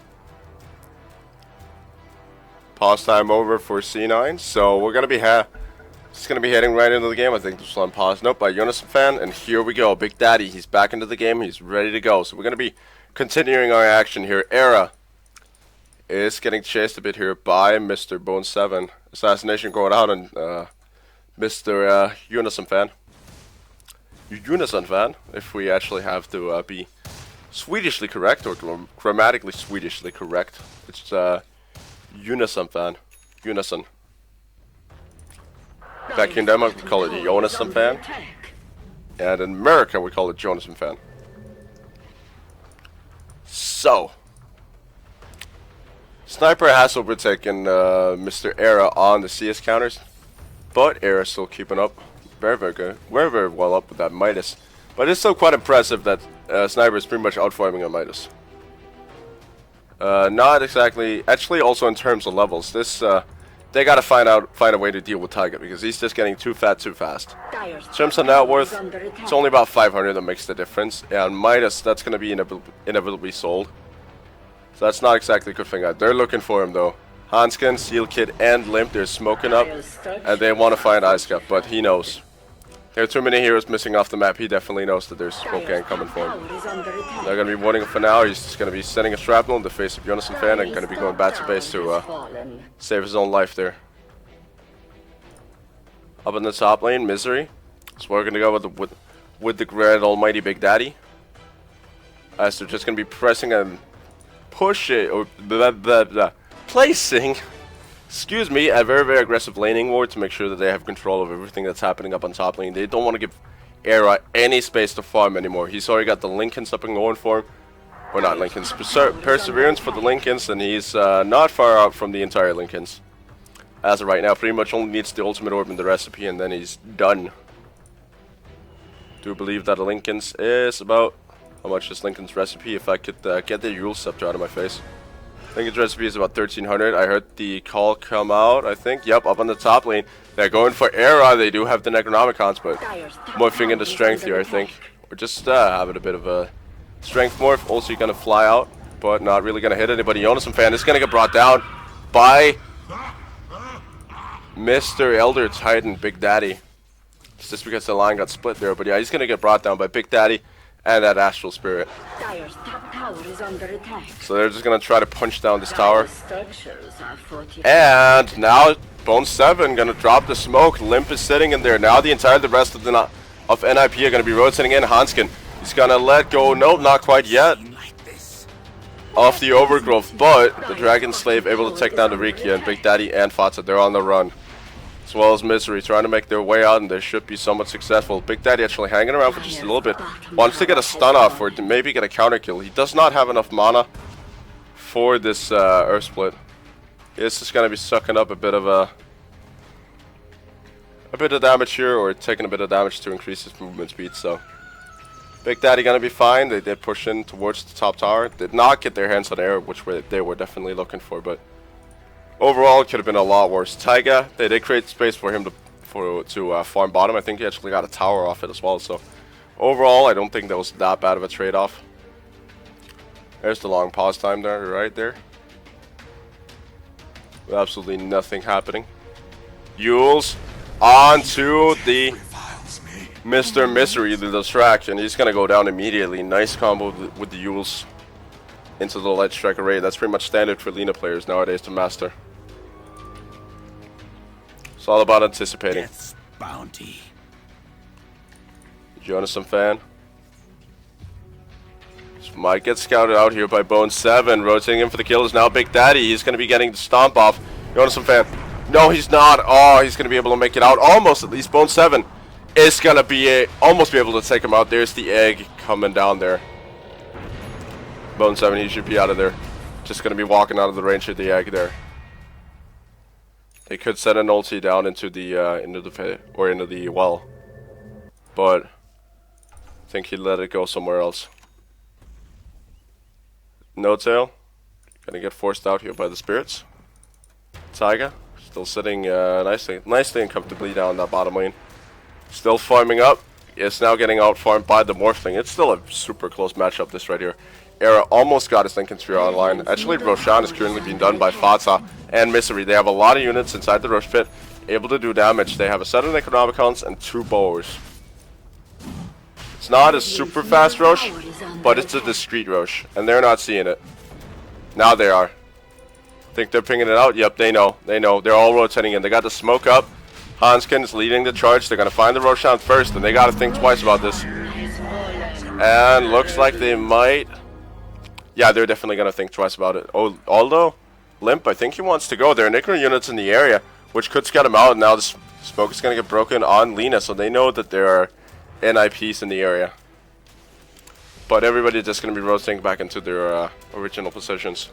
Pause time over for C9. So we're going to be just going to be heading right into the game. I think this was on pause note by Jonas Fan. And here we go. Big Daddy. He's back into the game. He's ready to go. So we're going to be continuing our action here. Era is getting chased a bit here by Mr. Bone 7. Assassination going out on Mr. Unison Fan. Unison Fan, if we actually have to be Swedishly correct, or grammatically Swedishly correct. It's Unison Fan. Unison. Back in Denmark we call it Jonathan Fan. And in America we call it Jonathan Fan. So Sniper has overtaken Mr. Era on the CS counters, but Era still keeping up very, very good. Very well up with that Midas. But it's still quite impressive that Sniper is pretty much outfarming on Midas. Not exactly, actually also in terms of levels, this, they gotta find a way to deal with Tiger, because he's just getting too fat too fast. In terms of net worth, it's only about 500 that makes the difference, and Midas, that's gonna be inevitably sold. So that's not exactly a good thing. They're looking for him though. Hanskin, Seal Kid, and Limp, they're smoking up, and they want to find Ice Cap, but he knows. There are too many heroes missing off the map. He definitely knows that there's smoke gang coming for him. They're going to be warning him for now. He's just going to be setting a shrapnel in the face of Jonathan Fan and going to be going back to base to save his own life there. Up in the top lane, Misery. So we're going to go with the grand almighty Big Daddy. As they're just going to be pressing and pushing, or placing, excuse me, a very aggressive laning ward to make sure that they have control of everything that's happening up on top lane. They don't want to give Era any space to farm anymore. He's already got the Lincolns up and going for him. Or not Lincolns, Perseverance for the Lincolns, and he's not far out from the entire Lincolns. As of right now, pretty much only needs the ultimate orb in the recipe, and then he's done. Do believe that the Lincolns is about, how much is Lincoln's recipe? If I could get the Yule Scepter out of my face. Lincoln's recipe is about 1300. I heard the call come out, I think. Yep, up on the top lane. They're going for Era. They do have the Necronomicons, but morphing into strength here, I think. We're just having a bit of a strength morph. Also going to fly out, but not really going to hit anybody. Jonas Fan is going to get brought down by Mr. Elder Titan, Big Daddy. It's just because the line got split there, but yeah, he's gonna get brought down by Big Daddy and that Astral Spirit. Dire's top tower is under attack. So they're just gonna try to punch down this tower. Structures are fortified. And now Bone 7 gonna drop the smoke. Limp is sitting in there. Now the rest of the of NIP are gonna be rotating in. Hanskin, he's gonna let go. Nope, not quite yet. Off the overgrowth, but the Dragon Slave able to take down the Riki, and Big Daddy and Fatsa, they're on the run. As well as Misery trying to make their way out, and they should be somewhat successful. Big Daddy actually hanging around for just a little bit. Wants to get a stun off or to maybe get a counter kill. He does not have enough mana for this Earth Split. This is going to be sucking up a bit of damage here, or taking a bit of damage to increase his movement speed. So Big Daddy gonna be fine. They did push in towards the top tower. Did not get their hands on air, which they were definitely looking for, but overall it could have been a lot worse. Taiga, they did create space for him to farm bottom. I think he actually got a tower off it as well. So overall, I don't think that was that bad of a trade-off. There's the long pause time there, right there. With absolutely nothing happening. Yules onto the Mr. Misery, the distraction. He's gonna go down immediately. Nice combo with the Yules into the Light Strike Array. That's pretty much standard for Lina players nowadays to master. It's all about anticipating. Death's bounty. Jonas some fan. This might get scouted out here by Bone 7. Rotating in for the kill is now Big Daddy. He's gonna be getting the stomp off. Jonas some fan. No, he's not. Oh, he's gonna be able to make it out. Almost, at least. Bone 7 is gonna be almost be able to take him out. There's the egg coming down there. Bone 7, he should be out of there. Just gonna be walking out of the range of the egg there. They could set an ulti down into the well, but I think he let it go somewhere else. No tail, gonna get forced out here by the spirits. Taiga still sitting nicely and comfortably down that bottom lane. Still farming up. It's now getting out farmed by the Morphling. It's still a super close matchup, this right here. Era almost got his Lincoln Sphere online. Actually, Roshan is currently being done by Fatsa and Misery. They have a lot of units inside the Rush Pit, able to do damage. They have a set of Necronomicons and 2 Bowers. It's not a super fast Rosh, but it's a discreet Rosh, and they're not seeing it. Now they are. Think they're pinging it out? Yep, they know. They know. They're all rotating in. They got the smoke up. Hanskin is leading the charge. They're going to find the Roshan first, and they got to think twice about this. And looks like they might. Yeah, they're definitely going to think twice about it. Oh, although, Limp, I think he wants to go. There are Necro units in the area, which could scout him out. And now the smoke is going to get broken on Lina, so they know that there are NIPs in the area. But everybody's just going to be rotating back into their original positions.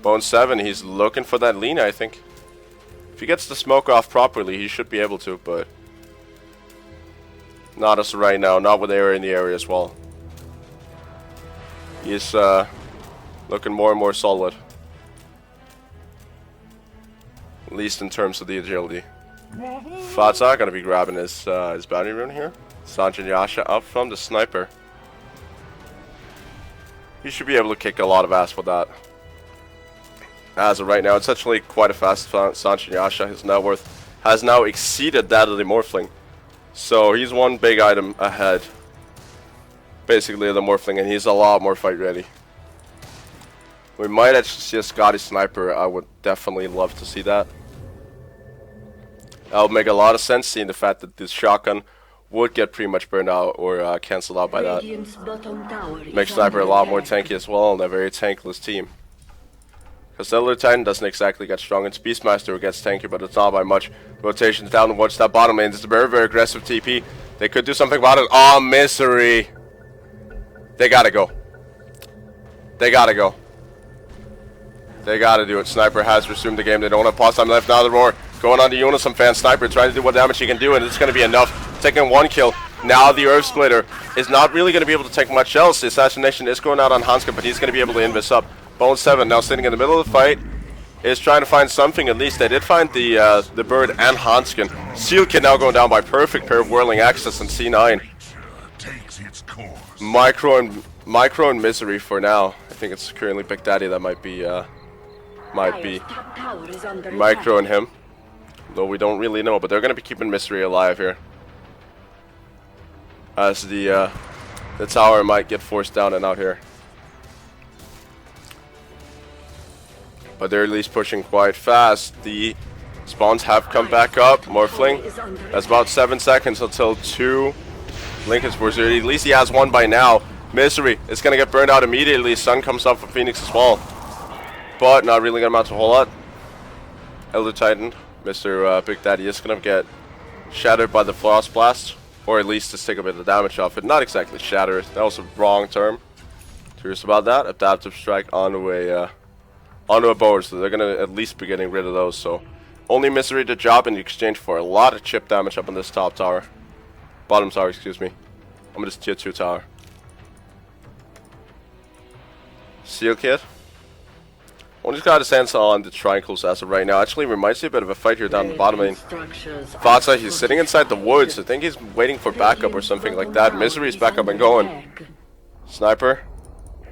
Bone 7, he's looking for that Lina, I think. If he gets the smoke off properly, he should be able to, but not as right now, not with Era in the area as well. He's looking more and more solid. At least in terms of the agility. Fatsa gonna be grabbing his bounty rune here. Sanjin Yasha up from the sniper. He should be able to kick a lot of ass with that. As of right now, it's actually quite a fast Sanjin Yasha. His net worth has now exceeded that of the Morphling. So he's one big item ahead. Basically the Morphling, and he's a lot more fight ready. We might actually see a Scotty Sniper. I would definitely love to see that. That would make a lot of sense, seeing the fact that this shotgun would get pretty much burned out or cancelled out by that. Makes Sniper a lot more tanky as well, and a very tankless team. Because Elder Titan doesn't exactly get strong. It's Beastmaster who gets tanky, but it's not by much. Rotations down towards that bottom lane. It's a very, very aggressive TP. They could do something about it. Oh, Misery. They gotta go. They gotta go. They gotta do it. Sniper has resumed the game. They don't have pause time left. Now the roar going on to Unison fan. Sniper trying to do what damage he can do, and it's gonna be enough. Taking 1 kill. Now the Earth Splitter is not really gonna be able to take much else. The assassination is going out on Hanska, but he's gonna be able to invis up. Bone 7 now sitting in the middle of the fight is trying to find something. At least they did find the bird and Hanskin. Seal Kid now going down by perfect pair of whirling axes and C9. Micro and Misery for now. I think it's currently Big Daddy that might be might be Dire's top tower is under microing him. Though we don't really know, but they're going to be keeping Mystery alive here. As the tower might get forced down and out here. But they're at least pushing quite fast. The spawns have come back up. Morphling. That's about 7 seconds until 2 Lincoln's Force. At least he has 1 by now. Misery is going to get burned out immediately. Sun comes up from Phoenix as well. But not really going to amount to a whole lot. Elder Titan, Mr. Big Daddy, is going to get shattered by the Frost Blast. Or at least to take a bit of damage off it. Not exactly shatter. That was a wrong term. Curious about that. Adaptive Strike onto a board. So they're going to at least be getting rid of those. So only Misery to job in exchange for a lot of chip damage up on this top tower. Bottom tower, excuse me. I'm this tier 2 tower. Seal Kit. Only got his hands on the triangles as of right now. Actually reminds me a bit of a fight here down the bottom lane. Fatsa, he's sitting inside the woods. I think he's waiting for backup or something like that. Misery's back up and going. Sniper.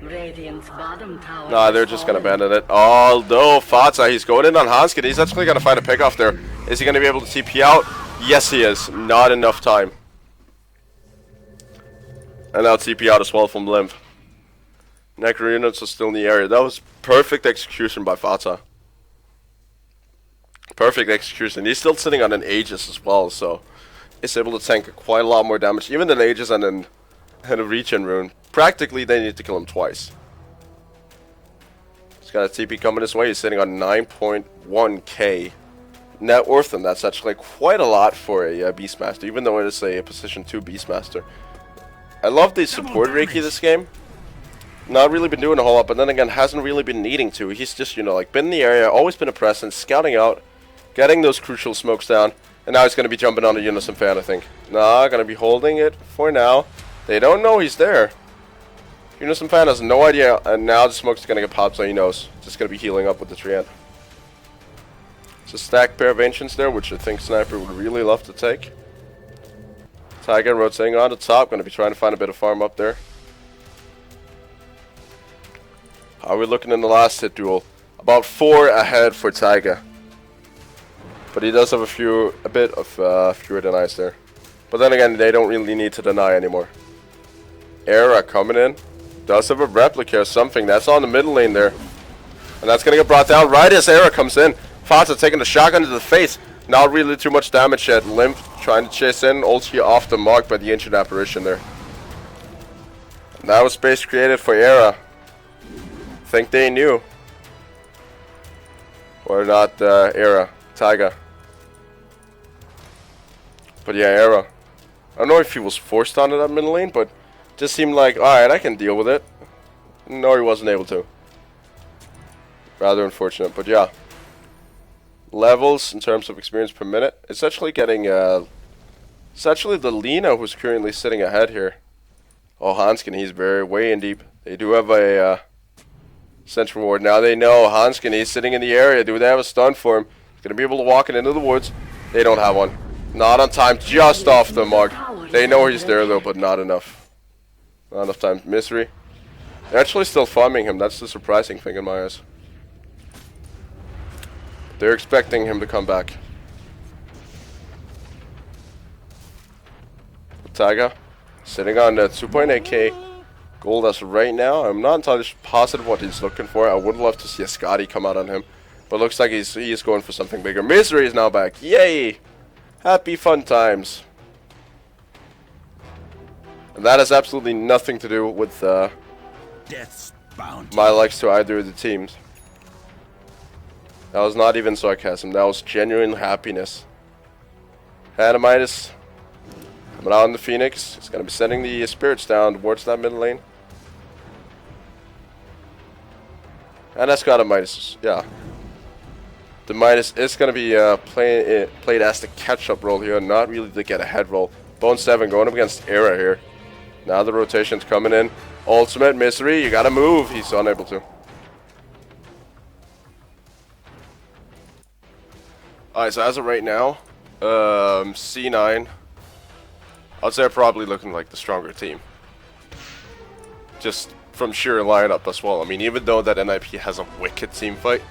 Nah, they're just gonna abandon it. Although Fatsa, he's going in on Hanskin. He's actually gonna find a pick off there. Is he gonna be able to TP out? Yes, he is. Not enough time. And now TP out as well from Limp. Necro units are still in the area. That was perfect execution by Fatsa. Perfect execution. He's still sitting on an Aegis as well, so he's able to tank quite a lot more damage. Even an Aegis and a regen rune. Practically, they need to kill him twice. He's got a TP coming his way. He's sitting on 9.1k net worth, and that's actually quite a lot for a Beastmaster, even though it is a position 2 Beastmaster. I love the support Reiki this game. Not really been doing a whole lot, but then again, hasn't really been needing to. He's just, you know, like, been in the area, always been a presence, scouting out, getting those crucial smokes down, and now he's going to be jumping on a Unison fan, I think. Nah, going to be holding it for now. They don't know he's there. Unison fan has no idea, and now the smoke's going to get popped, so he knows. Just going to be healing up with the Treant. It's a stacked pair of Ancients there, which I think Sniper would really love to take. Tiger rotating on the top, going to be trying to find a bit of farm up there. How are we looking in the last hit duel? About 4 ahead for Taiga. But he does have a bit of fewer denies there. But then again, they don't really need to deny anymore. Era coming in. Does have a replica or something. That's on the middle lane there. And that's going to get brought down right as Era comes in. Fata taking the shotgun to the face. Not really too much damage yet. Limp trying to chase in. Ulti off the mark by the Ancient Apparition there. And that was space created for Era. Think they knew. Or not Era. Taiga. But yeah, Era. I don't know if he was forced onto that middle lane, but just seemed like, alright, I can deal with it. No, he wasn't able to. Rather unfortunate, but yeah. Levels in terms of experience per minute. It's actually getting, it's actually the Lina who's currently sitting ahead here. Oh, Hanskin, he's very way in deep. They do have a, Central Ward. Now they know Hanskin, he's sitting in the area. Do they have a stun for him? He's going to be able to walk it into the woods. They don't have one. Not on time, just off the mark. They know he's there though, but not enough. Not enough time. Misery. They're actually still farming him. That's the surprising thing in my eyes. They're expecting him to come back. Taiga sitting on that 2.8k gold as of right now. I'm not entirely positive what he's looking for. I would love to see a Scotty come out on him. But looks like he is going for something bigger. Misery is now back. Yay! Happy fun times. And that has absolutely nothing to do with my likes to either of the teams. That was not even sarcasm. That was genuine happiness. Hanamitis coming out on the Phoenix. He's going to be sending the spirits down towards that middle lane. And that's got a Midas. Yeah. The Midas is going to be played as the catch-up role here, not really to get a head roll. Bone 7 going up against Era here. Now the rotation's coming in. Ultimate Misery, you got to move. He's unable to. Alright, so as of right now, C9, I'd say are probably looking like the stronger team. Just from sheer lineup as well. I mean, even though that NIP has a wicked team fight,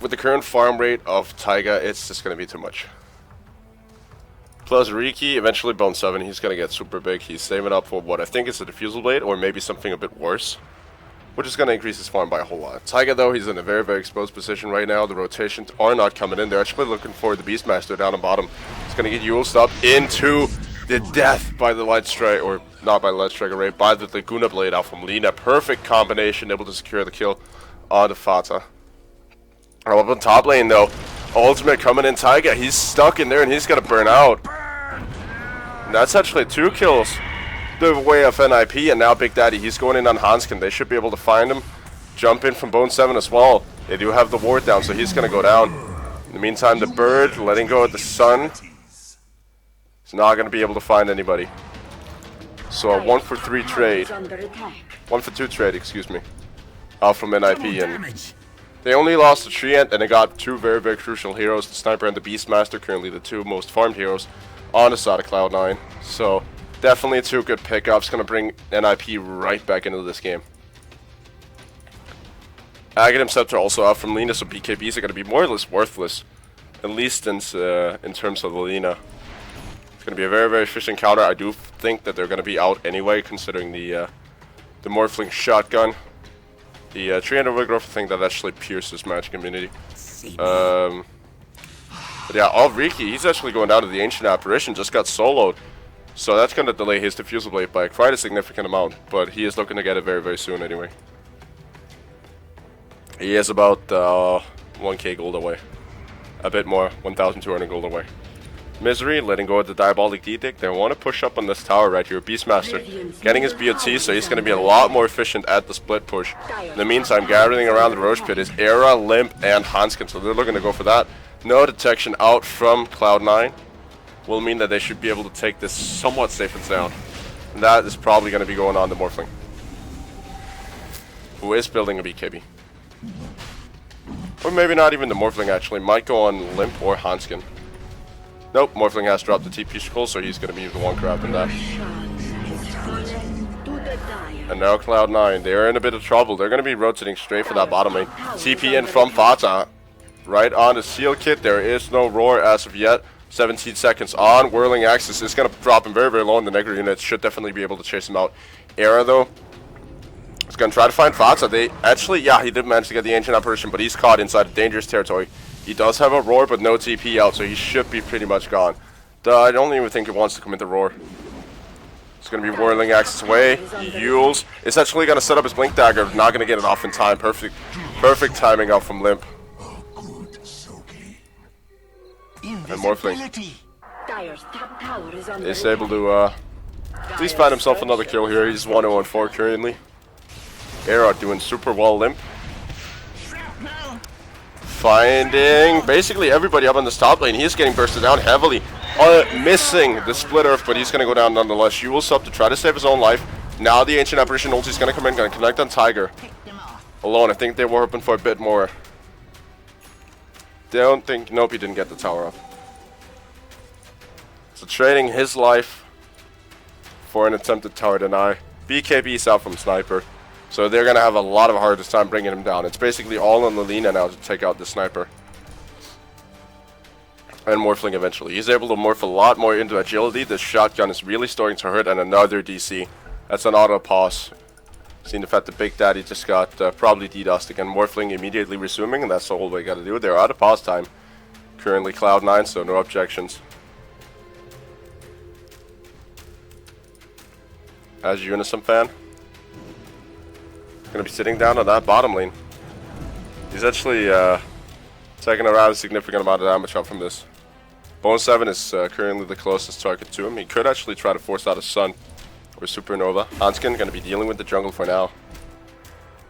with the current farm rate of Taiga, it's just going to be too much. Plus Riki, eventually Bone 7, he's going to get super big. He's saving up for what I think is a Diffusal Blade, or maybe something a bit worse, which is going to increase his farm by a whole lot. Taiga, though, he's in a very, very exposed position right now. The rotations are not coming in. They're actually looking for the Beastmaster down on bottom. He's going to get Yuled up into the death by the Light Strike, or not by the Light Strike Array, by the Laguna Blade out from Lina. Perfect combination, able to secure the kill on the Fata. Up on top lane, though, ultimate coming in Taiga. He's stuck in there, and he's going to burn out. And that's actually 2 kills the way of NIP, and now Big Daddy, he's going in on Hanskin. They should be able to find him. Jump in from Bone 7 as well. They do have the ward down, so he's going to go down. In the meantime, the bird, letting go of the sun. He's not going to be able to find anybody. So a 1 for 3 trade. 1 for 2 trade, excuse me. Out from NIP, and they only lost the Treant, and they got 2 very, very crucial heroes, the Sniper and the Beastmaster, currently the 2 most farmed heroes on the side of Cloud9. So definitely 2 good pickups, going to bring NIP right back into this game. Aghanim Scepter also out from Lina, so BKBs are going to be more or less worthless, at least in terms of the Lina. It's going to be a very, very efficient counter. I do think that they're going to be out anyway, considering the Morphling Shotgun. The 300 Overgrowth, I think that actually pierces magic immunity. But yeah, Riki, he's actually going down to the Ancient Apparition, just got soloed. So that's going to delay his Diffusal Blade by quite a significant amount, but he is looking to get it very, very soon anyway. He is about 1k gold away. A bit more, 1,200 gold away. Misery, letting go of the Diabolic Edict. They want to push up on this tower right here. Beastmaster getting his BOT, so he's going to be a lot more efficient at the split push. In the meantime, gathering around the Roche Pit is Era, Limp, and Hanskin, so they're looking to go for that. No detection out from Cloud9 will mean that they should be able to take this somewhat safe and sound. And that is probably going to be going on to Morphling, who is building a BKB. Or maybe not even the Morphling, actually. Might go on Limp or Hanskin. Nope, Morphling has dropped the TP Scroll, so he's going to be the one grabbing that. And now Cloud9, they're in a bit of trouble. They're going to be rotating straight for that bottom lane. TP in from Fata. Right on the Seal Kit. There is no Roar as of yet. 17 seconds on. Whirling Axis is going to drop him very, very low in the Negro unit. Should definitely be able to chase him out. Era, though, is going to try to find Fata. They actually, yeah, he did manage to get the Ancient Apparition, but he's caught inside dangerous territory. He does have a Roar, but no TP out, so he should be pretty much gone. I don't even think he wants to commit the Roar. It's going to be Whirling Axis away. Yules is actually going to set up his Blink Dagger. Not going to get it off in time. Perfect timing out from Limp. And Morphling is able to at least find himself another kill here. He's 1-0-4 currently. Era doing super well. Limp finding basically everybody up on this top lane. He's getting bursted down heavily. Missing the Split Earth, but he's going to go down nonetheless. Yule's up to try to save his own life. Now the Ancient Apparition ulti is going to come in, going to connect on Tiger. Alone, I think they were hoping for a bit more. Don't think, nope, he didn't get the tower up. So trading his life for an attempted tower deny. BKB's out from Sniper. So they're going to have a lot of hardest time bringing him down. It's basically all on Lina now to take out the Sniper. And Morphling eventually. He's able to morph a lot more into agility. The shotgun is really starting to hurt, and another DC. That's an auto pause. Seeing the fact that Big Daddy just got probably DDoSed again. Morphling immediately resuming, and that's all we got to do. They're out of pause time. Currently Cloud9, so no objections. As a Unisum fan, going to be sitting down on that bottom lane. He's actually taking a rather significant amount of damage out from this. Bone 7 is currently the closest target to him. He could actually try to force out a Sun or Supernova. Hanskin going to be dealing with the jungle for now.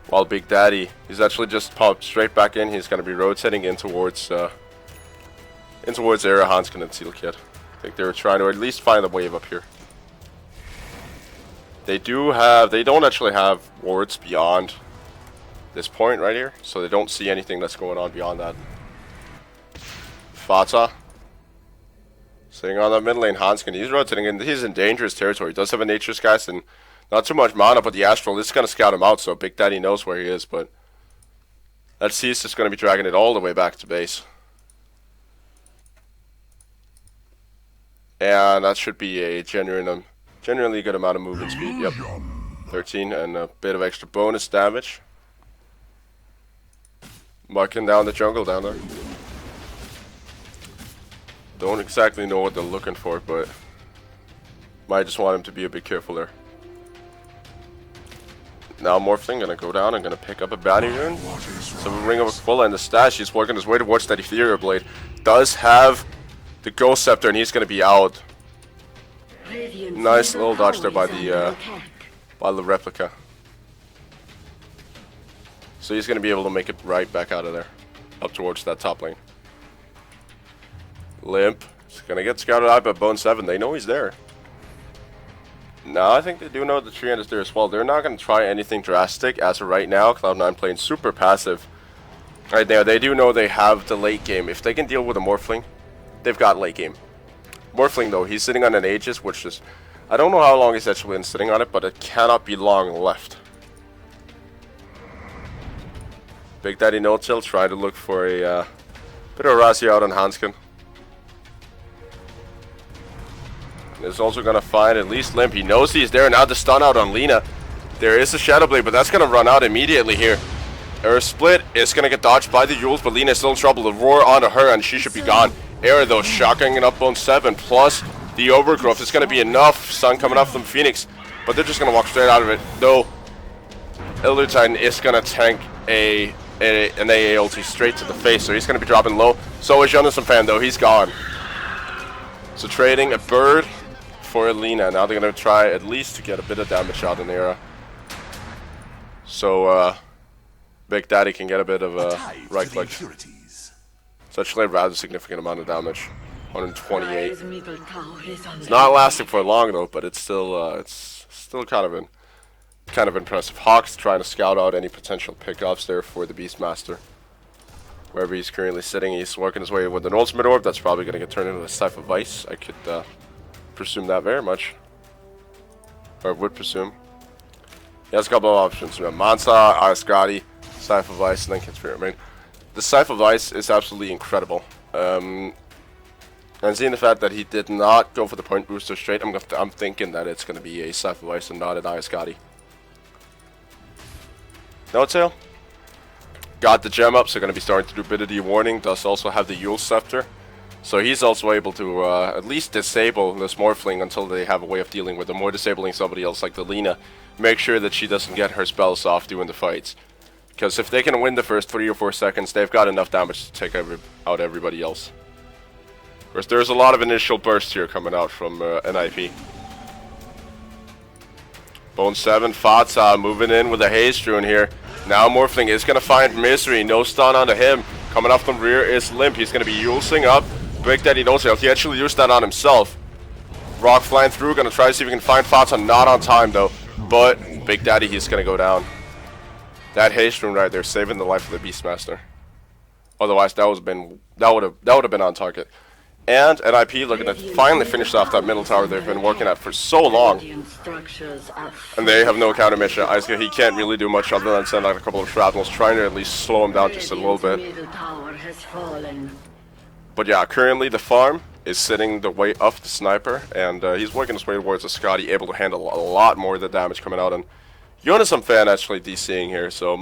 While Big Daddy, he's actually just popped straight back in. He's going to be rotating in towards Era, Hanskin, and Seal Kid. I think they were trying to at least find a wave up here. They don't actually have wards beyond this point right here, so they don't see anything that's going on beyond that. Fata sitting on that mid lane. Hanskin, he's rotating in. He's in dangerous territory. He does have a Nature's Cast and not too much mana, but the Astral is going to scout him out, so Big Daddy knows where he is, but Let's see, he's just going to be dragging it all the way back to base. And that should be a genuinely good amount of movement speed. Yep. 13 and a bit of extra bonus damage. Marking down the jungle down there. Don't exactly know what they're looking for, but might just want him to be a bit careful there. Now Morphling gonna go down and gonna pick up a bounty rune. So Ring of Aquila in the stash. He's working his way towards that Ethereal Blade. Does have the Ghost Scepter and he's gonna be out. Nice little dodge there by the replica. So he's gonna be able to make it right back out of there, up towards that top lane. Limp is gonna get scouted out by Bone 7. They know he's there. No, I think they do know the Treant is there as well. They're not going to try anything drastic as of right now. Cloud9 playing super passive. Right there, they do know they have the late game. If they can deal with a Morphling, they've got late game. Morphling though, he's sitting on an Aegis, which is... I don't know how long he's actually been sitting on it, but it cannot be long left. Big Daddy No-Till trying to look for a bit of a Razzie out on Hanskin. Is also going to find at least Limp. He knows he's there. Now the stun out on Lina. There is a Shadow Blade, but that's going to run out immediately here. Air Split is going to get dodged by the Yules, but Lina is still in trouble. The roar onto her, and she should be gone. Air, though, shocking it up on 7, plus the Overgrowth. It's going to be enough sun coming off from Phoenix, but they're just going to walk straight out of it. Though, Elder Titan is going to tank an AA ulti straight to the face, so he's going to be dropping low. So is Jonathan Fan, though. He's gone. So trading a bird for Lina. Now they're going to try at least to get a bit of damage out in Era. So Big Daddy can get a bit of a right click. It's actually a rather significant amount of damage. 128. It's not lasting for long though, but it's still kind of impressive. Hawk's trying to scout out any potential pickups there for the Beastmaster. Wherever he's currently sitting, he's working his way with an ultimate orb. That's probably going to get turned into a Scythe of Ice. I could presume that very much. Or would presume. He has a couple of options. Mansa, Arasgati, Scythe of Ice, and then Conspirator Main. The Scythe of Ice is absolutely incredible. And seeing the fact that he did not go for the point booster straight, I'm thinking that it's going to be a Scythe of Ice and not an Arasgati. No-Tail. Got the gem up, so going to be starting to do a bit of the warning. Does also have the Yule Scepter. So he's also able to at least disable this Morphling until they have a way of dealing with them, or disabling somebody else like the Lina. Make sure that she doesn't get her spells off during the fights. Because if they can win the first 3 or 4 seconds, they've got enough damage to take out everybody else. Of course, there's a lot of initial bursts here coming out from NIP. Bone 7, Fatsa moving in with a Haste Rune here. Now Morphling is going to find Misery. No stun onto him. Coming off the rear is Limp. He's going to be Yulesing up. Big Daddy No-Tail. He actually used that on himself. Rock flying through. Going to try to see if we can find Fatsa. Not on time though. But Big Daddy, he's going to go down. That Haste Rune right there saving the life of the Beastmaster. Otherwise, that would have been on target. And NIP looking to finally finish off that middle tower they've been working at for so long. And they have no counter mission. Isuka, he can't really do much other than send out a couple of shrapnels, trying to at least slow him down just a little bit. But yeah, currently the farm is sitting the way of the sniper, and he's working his way towards a Scotty, able to handle a lot more of the damage coming out. And Jonas Fan actually DCing here, so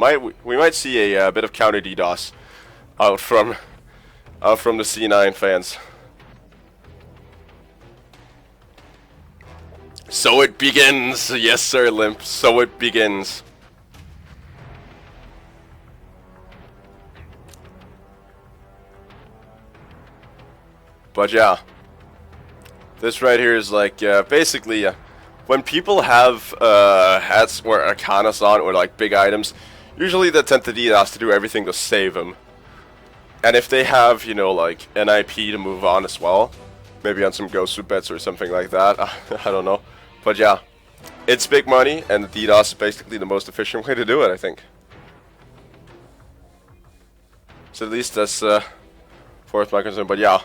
we might see a bit of counter DDoS out from the C9 fans. So it begins! Yes sir, Limp, so it begins. But yeah, this right here is like, basically, when people have hats or arcanas on, or like big items, usually they tend to DDoS to do everything to save them. And if they have, you know, like NIP to move on as well, maybe on some Ghost bets or something like that, I don't know. But yeah, it's big money, and the DDoS is basically the most efficient way to do it, I think. So at least that's far as my concern. But yeah,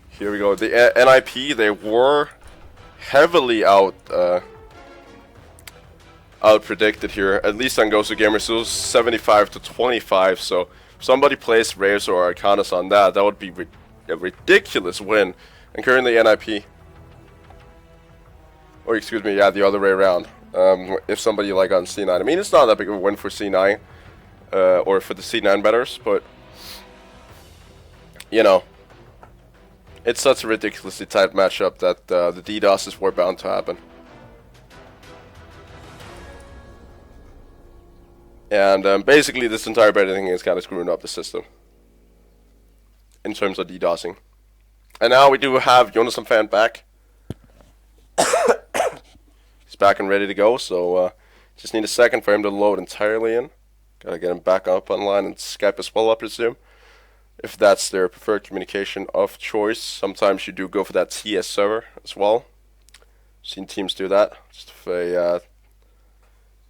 here we go. The NIP, they were heavily out out-predicted here. At least on Ghost of Gamers, so 75 to 25. So if somebody plays Rares or Arcanas on that, that would be a ridiculous win. And currently NIP, or excuse me, yeah, the other way around. If somebody like on C9, I mean, it's not that big of a win for C9 or for the C9 betters, but you know, it's such a ridiculously tight matchup that the DDoSes were bound to happen. And basically, this entire betting thing is kind of screwing up the system in terms of DDoSing. And now we do have Jonas and Fan back. He's back and ready to go, so just need a second for him to load entirely in. Gotta get him back up online and Skype as well, I presume, if that's their preferred communication of choice. Sometimes you do go for that TS server as well. Seen teams do that. Just if they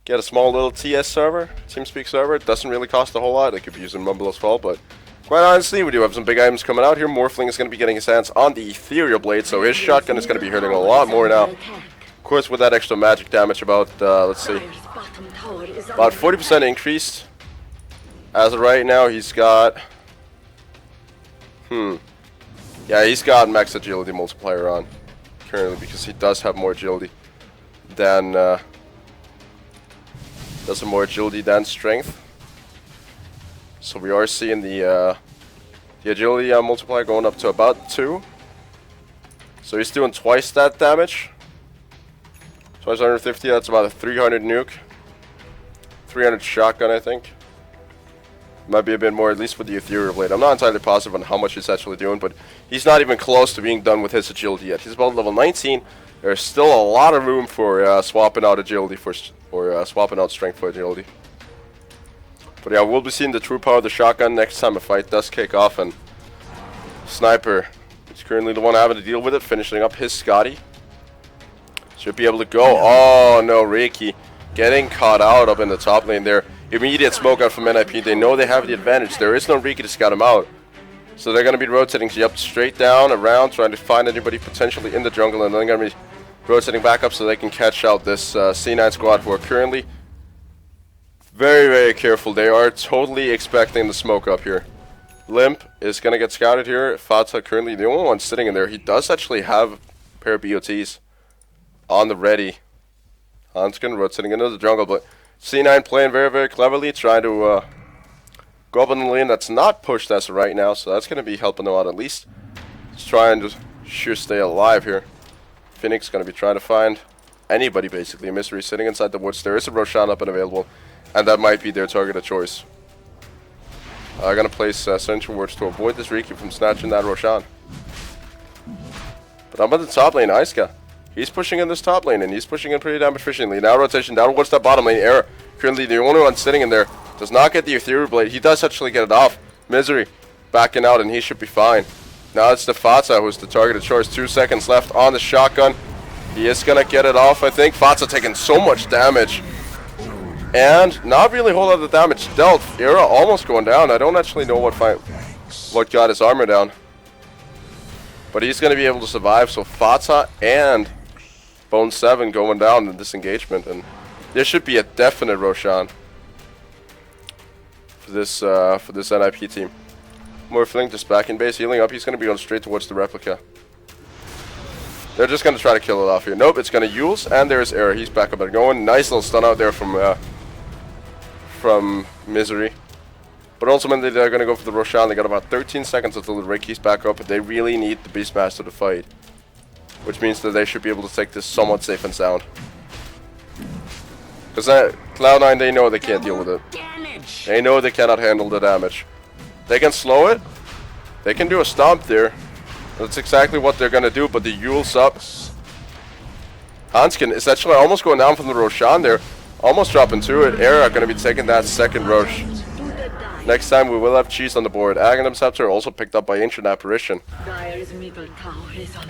get a small little TS server, TeamSpeak server, it doesn't really cost a whole lot. They could be using Mumble as well, but quite honestly, we do have some big items coming out here. Morphling is going to be getting his hands on the Ethereal Blade, so his shotgun is going to be hurting a lot more now. Of course, with that extra magic damage, about, let's see, about 40% increased. As of right now, he's got, yeah, he's got max agility multiplier on currently, because he does have more agility than, strength. So we are seeing the agility multiplier going up to about 2. So he's doing twice that damage. Twice 150, that's about a 300 nuke. 300 shotgun, I think. Might be a bit more, at least with the Ethereal Blade. I'm not entirely positive on how much he's actually doing, but he's not even close to being done with his agility yet. He's about level 19. There's still a lot of room for swapping out agility or swapping out strength for agility. But yeah, we'll be seeing the true power of the shotgun next time a fight does kick off, and Sniper is currently the one having to deal with it, finishing up his Scotty. Should be able to go. Oh no, Reiki getting caught out up in the top lane there. Immediate smoke out from NIP. They know they have the advantage. There is no Reiki to scout him out. So they're going to be rotating straight down, around, trying to find anybody potentially in the jungle, and then they're going to be rotating back up so they can catch out this C9 squad, who are currently very, very careful. They are totally expecting the smoke up here. Limp is going to get scouted here. Fata currently the only one sitting in there. He does actually have a pair of BOTs on the ready. Hanskin rotating into the jungle, but C9 playing very, very cleverly, trying to go up in the lane that's not pushed as of right now, so that's going to be helping them out at least. Just trying to sure stay alive here. Phoenix going to be trying to find anybody, basically. Misery sitting inside the woods. There is a Roshan up and available, and that might be their target of choice. Going to place Central Wards to avoid this Riki from snatching that Roshan. But I'm at the top lane, Iska. He's pushing in this top lane, and he's pushing in pretty damn efficiently. Now rotation down towards that bottom lane. Era, currently the only one sitting in there, does not get the Ethereal Blade. He does actually get it off. Misery backing out, and he should be fine. Now it's the Fatsa who's the target of choice. 2 seconds left on the shotgun. He is going to get it off, I think. Fatsa taking so much damage. And not really a whole lot of damage dealt. Era almost going down. I don't actually know what got his armor down. But he's going to be able to survive. So Fatsa and Bone 7 going down in this engagement, and there should be a definite Roshan for this NIP team. Morphling just back in base, healing up. He's going to be going straight towards the replica. They're just going to try to kill it off here. Nope, it's going to Yules, and there's Era. He's back up and going. Nice little stun out there from Misery. But ultimately, they're going to go for the Roshan. They got about 13 seconds until the Ricky's back up, but they really need the Beastmaster to fight, which means that they should be able to take this somewhat safe and sound. Because Cloud9, they know they can't deal with it. They know they cannot handle the damage. They can slow it. They can do a stomp there. That's exactly what they're going to do, but the Yule's up. Hanskin is actually almost going down from the Roshan there. Almost dropping to it. Era going to be taking that second Rosh. Next time we will have cheese on the board. Aghanim Scepter also picked up by Ancient Apparition.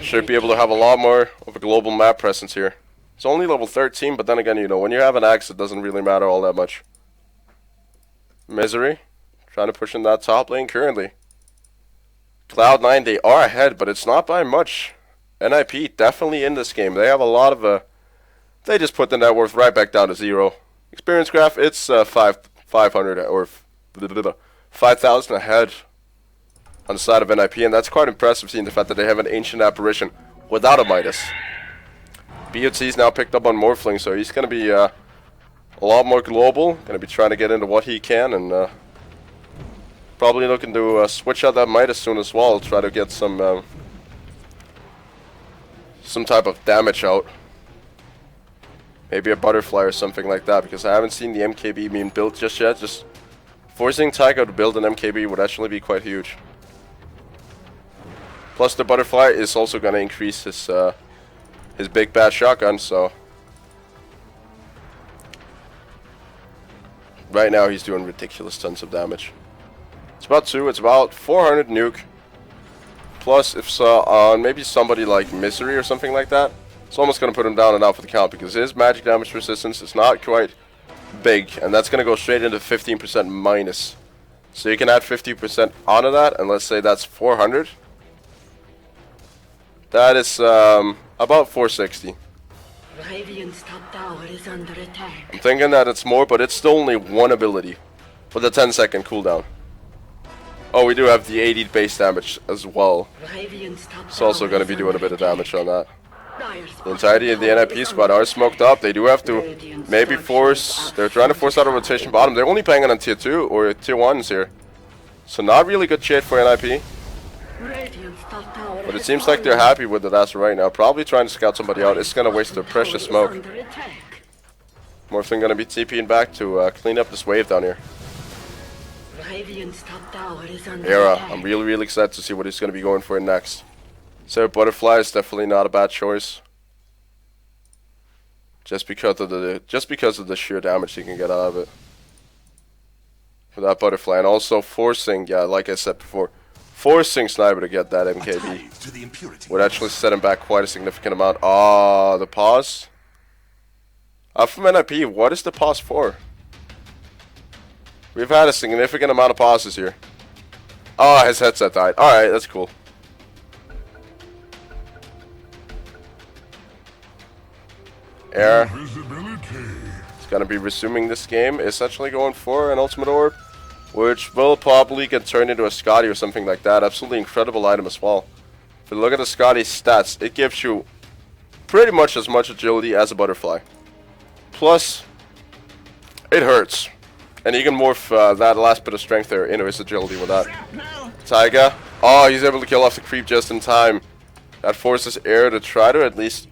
Should be able to have a lot more of a global map presence here. It's only level 13, but then again, you know, when you have an axe, it doesn't really matter all that much. Misery trying to push in that top lane currently. Cloud9, they are ahead, but it's not by much. NIP definitely in this game. They have a lot of they just put the net worth right back down to 0. Experience graph, it's 500 or 5,000 ahead on the side of NIP, and that's quite impressive seeing the fact that they have an Ancient Apparition without a Midas. BOT's now picked up on Morphling, so he's going to be a lot more global. Going to be trying to get into what he can, and probably looking to switch out that Midas soon as well. Try to get some type of damage out. Maybe a Butterfly or something like that, because I haven't seen the MKB being built just yet. Just forcing Taiga to build an MKB would actually be quite huge. Plus the Butterfly is also going to increase his big bad shotgun, so right now he's doing ridiculous tons of damage. It's about 2, it's about 400 nuke. Plus if so, on maybe somebody like Misery or something like that, it's almost going to put him down and out for the count, because his magic damage resistance is not quite big, and that's going to go straight into 15% minus. So you can add 50% onto that, and let's say that's 400. That is about 460. Radiant's top tower is under attack. I'm thinking that it's more, but it's still only one ability with a 10-second cooldown. Oh, we do have the 80 base damage as well. It's also going to be doing a bit of damage on that. The entirety of the NIP squad are smoked up. They do have to maybe force... They're trying to force out a rotation bottom. They're only playing on tier 2 or tier 1s here. So not really good shade for NIP. But it seems like they're happy with it as of right now. Probably trying to scout somebody out. It's going to waste their precious smoke. Morphling going to be TPing back to clean up this wave down here. Era, I'm really excited to see what he's going to be going for next. So Butterfly is definitely not a bad choice. Just because of the sheer damage he can get out of it. For that Butterfly, and also forcing, yeah, like I said before, forcing Sniper to get that MKB would actually set him back quite a significant amount. Ah, the pause. From NIP, what is the pause for? We've had a significant amount of pauses here. Oh, his headset died. Alright, that's cool. Air. He's going to be resuming this game, essentially going for an Ultimate Orb, which will probably get turned into a Scotty or something like that. Absolutely incredible item as well. If you look at the Scotty's stats, it gives you pretty much as much agility as a Butterfly. Plus, it hurts. And you can morph that last bit of strength there into his agility with that. Taiga. Oh, he's able to kill off the creep just in time. That forces Air to try to at least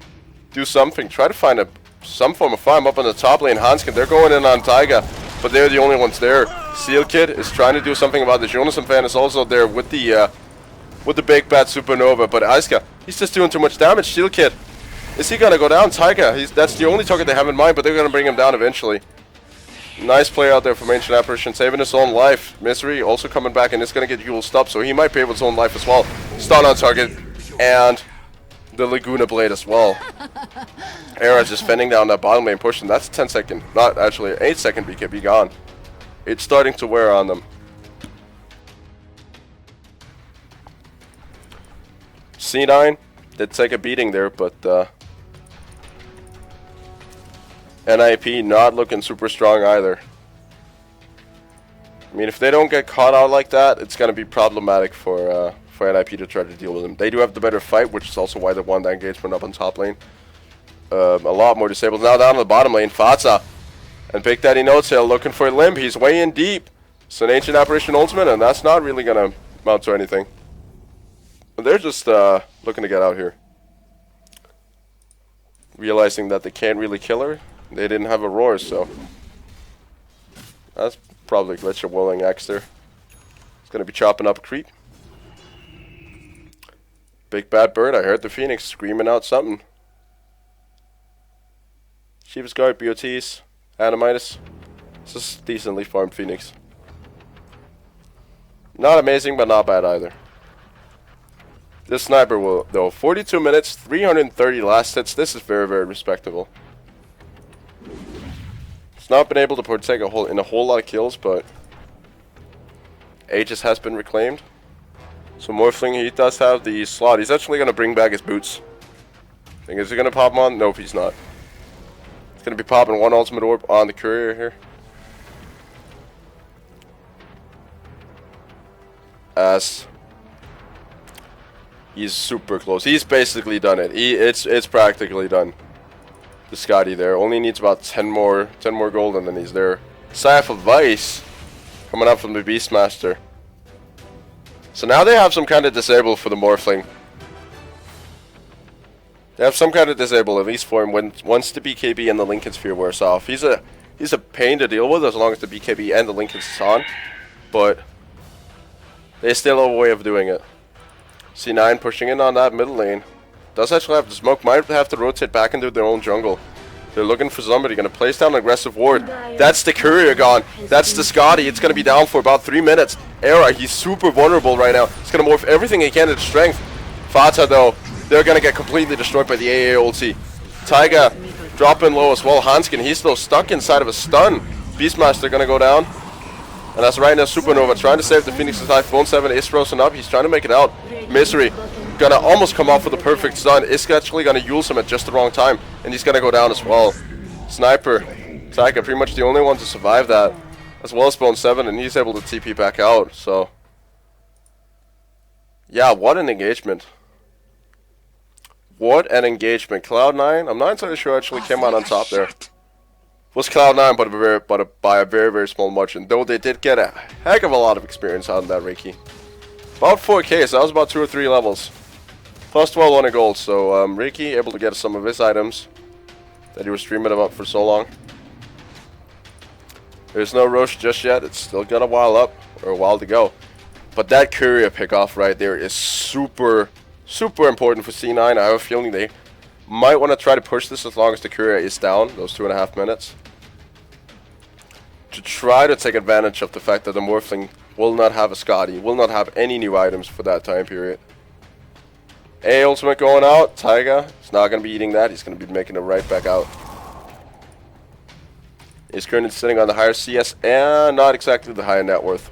do something. Try to find some form of farm up on the top lane. Hanskin, they're going in on Taiga, but they're the only ones there. Seal Kid is trying to do something about the Jonathan fan is also there with the big bad Supernova, but Aiska, he's just doing too much damage. Seal Kid, is he gonna go down? Taiga, that's the only target they have in mind, but they're gonna bring him down eventually. Nice play out there from Ancient Apparition, saving his own life. Misery also coming back, and it's gonna get Yuled up, so he might pay with his own life as well. Stun on target, and the Laguna Blade as well. Era just fending down that bottom lane, pushing. That's 10 second, not actually 8 second BKB gone. It's starting to wear on them. C9 did take a beating there, but NIP not looking super strong either. I mean, if they don't get caught out like that, it's going to be problematic for NIP to try to deal with them. They do have the better fight, which is also why they won that engagement up on top lane. A lot more disabled. Now down to the bottom lane, Fatsa. And Big Daddy Notail looking for a limp. He's way in deep. It's an Ancient Apparition ultimate, and that's not really going to amount to anything. But they're just looking to get out here. Realizing that they can't really kill her. They didn't have a roar, so that's probably a glitch of Willing Axe there. It's going to be chopping up a creep. Big Bad Bird, I heard the Phoenix screaming out something. Sheep's Guard, BOTs, Animitis. This is a decently farmed Phoenix. Not amazing, but not bad either. This sniper will, though, 42 minutes, 330 last hits. This is very, very respectable. It's not been able to partake in a whole lot of kills, but Aegis has been reclaimed. So Morphling, he does have the slot. He's actually going to bring back his boots. Is he going to pop him on? Nope, he's not. Gonna be popping one ultimate orb on the courier here. As he's super close. He's basically done it. It's practically done. The Scotty there. Only needs about 10 more gold and then he's there. Scythe of Vice coming up from the Beastmaster. So now they have some kind of disable for the Morphling. They have some kind of disable, at least for him, once the BKB and the Lincoln Sphere wears off. He's a pain to deal with as long as the BKB and the Lincoln is on. But they still have a way of doing it. C9 pushing in on that middle lane. Does actually have the smoke, might have to rotate back into their own jungle. They're looking for somebody, gonna place down an aggressive ward. That's the courier gone. That's the Scotty. It's gonna be down for about 3 minutes. Era, he's super vulnerable right now. He's gonna morph everything he can into strength. Fata though, they're gonna get completely destroyed by the AA ulti. Taiga dropping low as well. Hanskin, he's still stuck inside of a stun. Beastmaster gonna go down. And that's right now Supernova trying to save the Phoenix's life. Bone 7 is frozen up. He's trying to make it out. Misery gonna almost come off with a perfect stun. Is actually gonna use him at just the wrong time. And he's gonna go down as well. Sniper, Taiga pretty much the only one to survive that. As well as Bone 7, and he's able to TP back out. So yeah, what an engagement. What an engagement. Cloud9, I'm not entirely sure actually came out on top there. Was Cloud9, but by a very, very small margin. Though they did get a heck of a lot of experience out of that Reiki. About 4k, so that was about 2 or 3 levels. Plus 12 on a gold, so Reiki able to get some of his items that he was streaming about for so long. There's no rush just yet. It's still got a while up, or a while to go. But that courier pickoff right there is super, super important for C9. I have a feeling they might want to try to push this as long as the courier is down, those 2.5 minutes. To try to take advantage of the fact that the Morphling will not have a Scotty, will not have any new items for that time period. A ultimate going out. Taiga is not going to be eating that. He's going to be making it right back out. He's currently sitting on the higher CS and not exactly the higher net worth.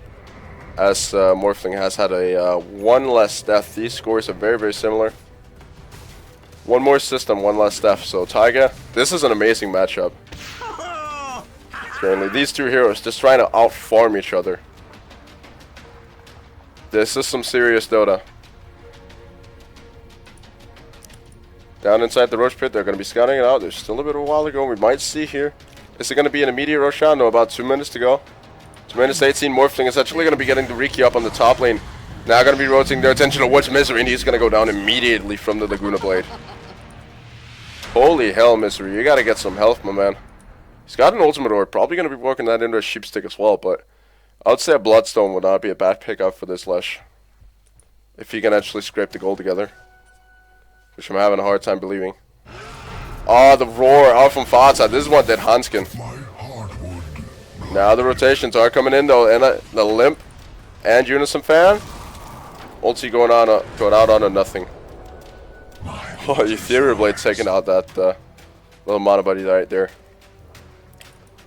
As Morphling has had a 1 less death. These scores are very, very similar. 1 more system, 1 less death. So Taiga, this is an amazing matchup. Currently, these two heroes just trying to outfarm each other. This is some serious Dota. Down inside the Roach Pit, they're going to be scouting it out. There's still a bit of a while to go. We might see here. Is it going to be an immediate rush on? No, about 2 minutes to go. 2 minutes 18. Morphling is actually going to be getting the Riki up on the top lane. Now going to be rotating their attention towards Misery, and he's going to go down immediately from the Laguna Blade. Holy hell, Misery. You got to get some health, my man. He's got an ultimate orb. Probably going to be working that into a sheep stick as well, but I would say a Bloodstone would not be a bad pickup for this Lesh. If he can actually scrape the gold together. Which I'm having a hard time believing. Oh, the roar out from Fata. This is what did Hanskin. Now the rotations are coming in though, and the Limp and Unison Fan. Ulti going out on a nothing. Oh, Ethereal Blade taking out that little mana buddy right there.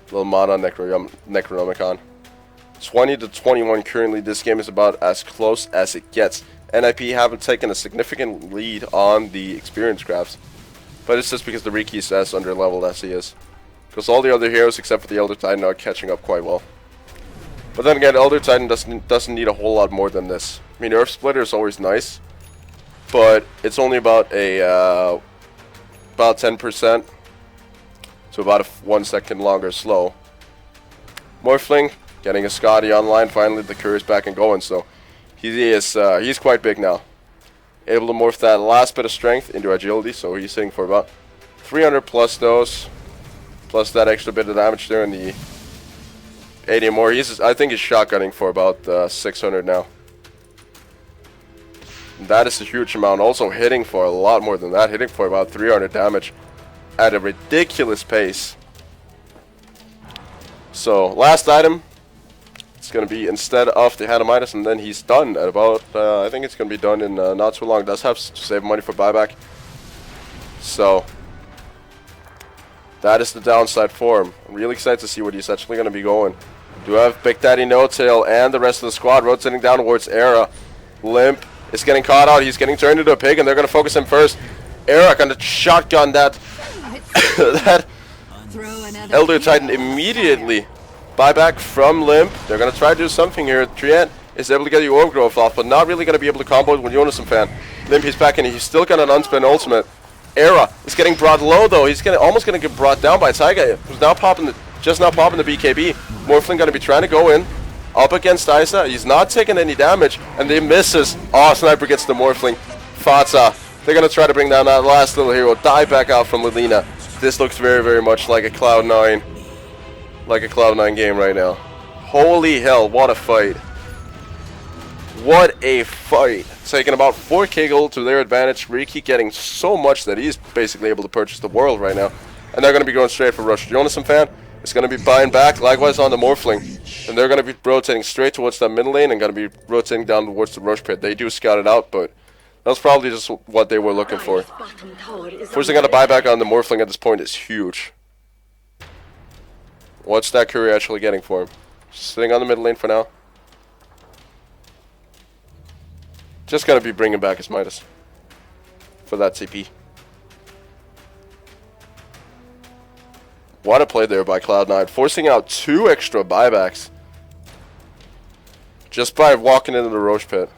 Little mana Necronomicon. 20 to 21 currently. This game is about as close as it gets. NIP haven't taken a significant lead on the experience graphs. But it's just because the Riki is as under leveled as he is. Because all the other heroes except for the Elder Titan are catching up quite well. But then again, Elder Titan doesn't need a whole lot more than this. I mean, Earth Splitter is always nice. But it's only about a about 10%. So about a 1 second longer slow. Morphling getting a Scotty online. Finally the Courier's back and going, so he's quite big now. Able to morph that last bit of strength into agility, so he's hitting for about 300 plus those, plus that extra bit of damage there in the 80 more. I think he's shotgunning for about 600 now. And that is a huge amount. Also hitting for a lot more than that, hitting for about 300 damage at a ridiculous pace. So last item. It's going to be instead of the Hadamitis, and then he's done at about, I think it's going to be done in not too long. Does have to save money for buyback. So, that is the downside for him. I'm really excited to see what he's actually going to be going. Do have Big Daddy No-Tail and the rest of the squad rotating down towards Era. Limp is getting caught out. He's getting turned into a pig, and they're going to focus him first. Era going to shotgun that, that Elder Titan immediately buyback from Limp. They're going to try to do something here. Triant is able to get the orb growth off, but not really going to be able to combo it with Jonas fan. Limp, he's back in. He's still got an unspent ultimate. Era is getting brought low though. He's almost going to get brought down by Taiga, who's now just now popping the BKB. Morphling going to be trying to go in up against Isa. He's not taking any damage, and they misses. Oh, Sniper gets the Morphling. Fatsa. They're going to try to bring down that last little hero. Die back out from Lilina. This looks very, very much like a Cloud9. Like a Cloud9 game right now. Holy hell, what a fight. What a fight. Taking about 4k gold to their advantage. Riki getting so much that he's basically able to purchase the world right now. And they're going to be going straight for Rush. Jonas fan is going to be buying back, likewise on the Morphling. And they're going to be rotating straight towards that middle lane and going to be rotating down towards the Rush pit. They do scout it out, but that's probably just what they were looking for. Forcing out a buyback on the Morphling at this point is huge. What's that Curry actually getting for him? Sitting on the middle lane for now. Just gonna be bringing back his Midas for that TP. What a play there by Cloud9, forcing out 2 extra buybacks just by walking into the Roche pit.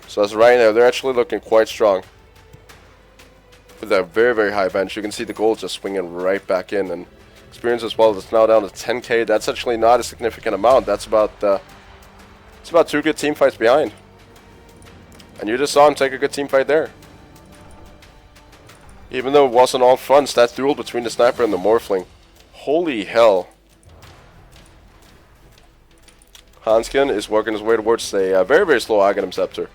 So as right now, they're actually looking quite strong with that very, very high bench. You can see the gold just swinging right back in, and experience as well. It's now down to 10k. That's actually not a significant amount. That's about it's about 2 good team fights behind. And you just saw him take a good team fight there. Even though it wasn't all fronts, that duel between the Sniper and the Morphling. Holy hell. Hanskin is working his way towards a very, very slow Aghanim Scepter.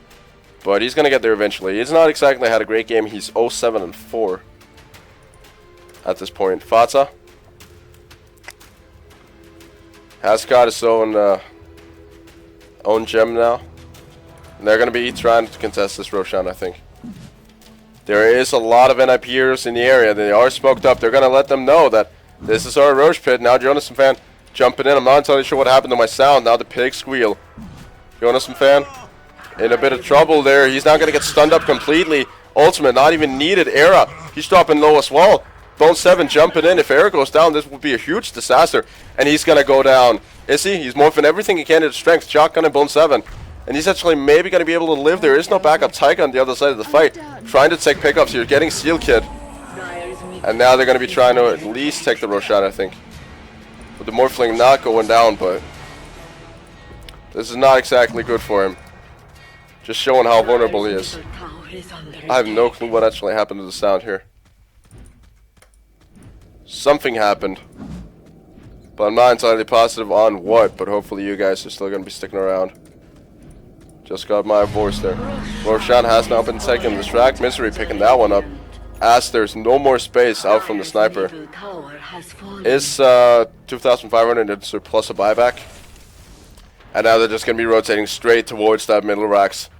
But he's going to get there eventually. He's not exactly had a great game. He's 0-7-4 at this point. Fatsa has got his own gem now. And they're going to be trying to contest this Roshan, I think. There is a lot of NIPers in the area. They are smoked up. They're going to let them know that this is our Roche pit. Now Jonas fan jumping in. I'm not entirely sure what happened to my sound. Now the pig squeal. Jonas fan in a bit of trouble there. He's now going to get stunned up completely. Ultimate not even needed. Era, he's dropping low as well. Bone 7 jumping in. If Era goes down, this would be a huge disaster. And he's going to go down. Is he? He's morphing everything he can into strength. Shotgun and Bone 7. And he's actually maybe going to be able to live. There is no backup. Taiga on the other side of the fight. Trying to take pickups here. Getting Seal Kid. And now they're going to be trying to at least take the Roshan, I think. With the Morphling not going down, but this is not exactly good for him. Just showing how vulnerable he is. I have no clue what actually happened to the sound here. Something happened. But I'm not entirely positive on what, but hopefully you guys are still going to be sticking around. Just got my voice there. Roshan has now been taken. Distract Misery picking that one up. As there's no more space out from the Sniper. Is 2,500 plus a buyback. And now they're just going to be rotating straight towards that middle racks.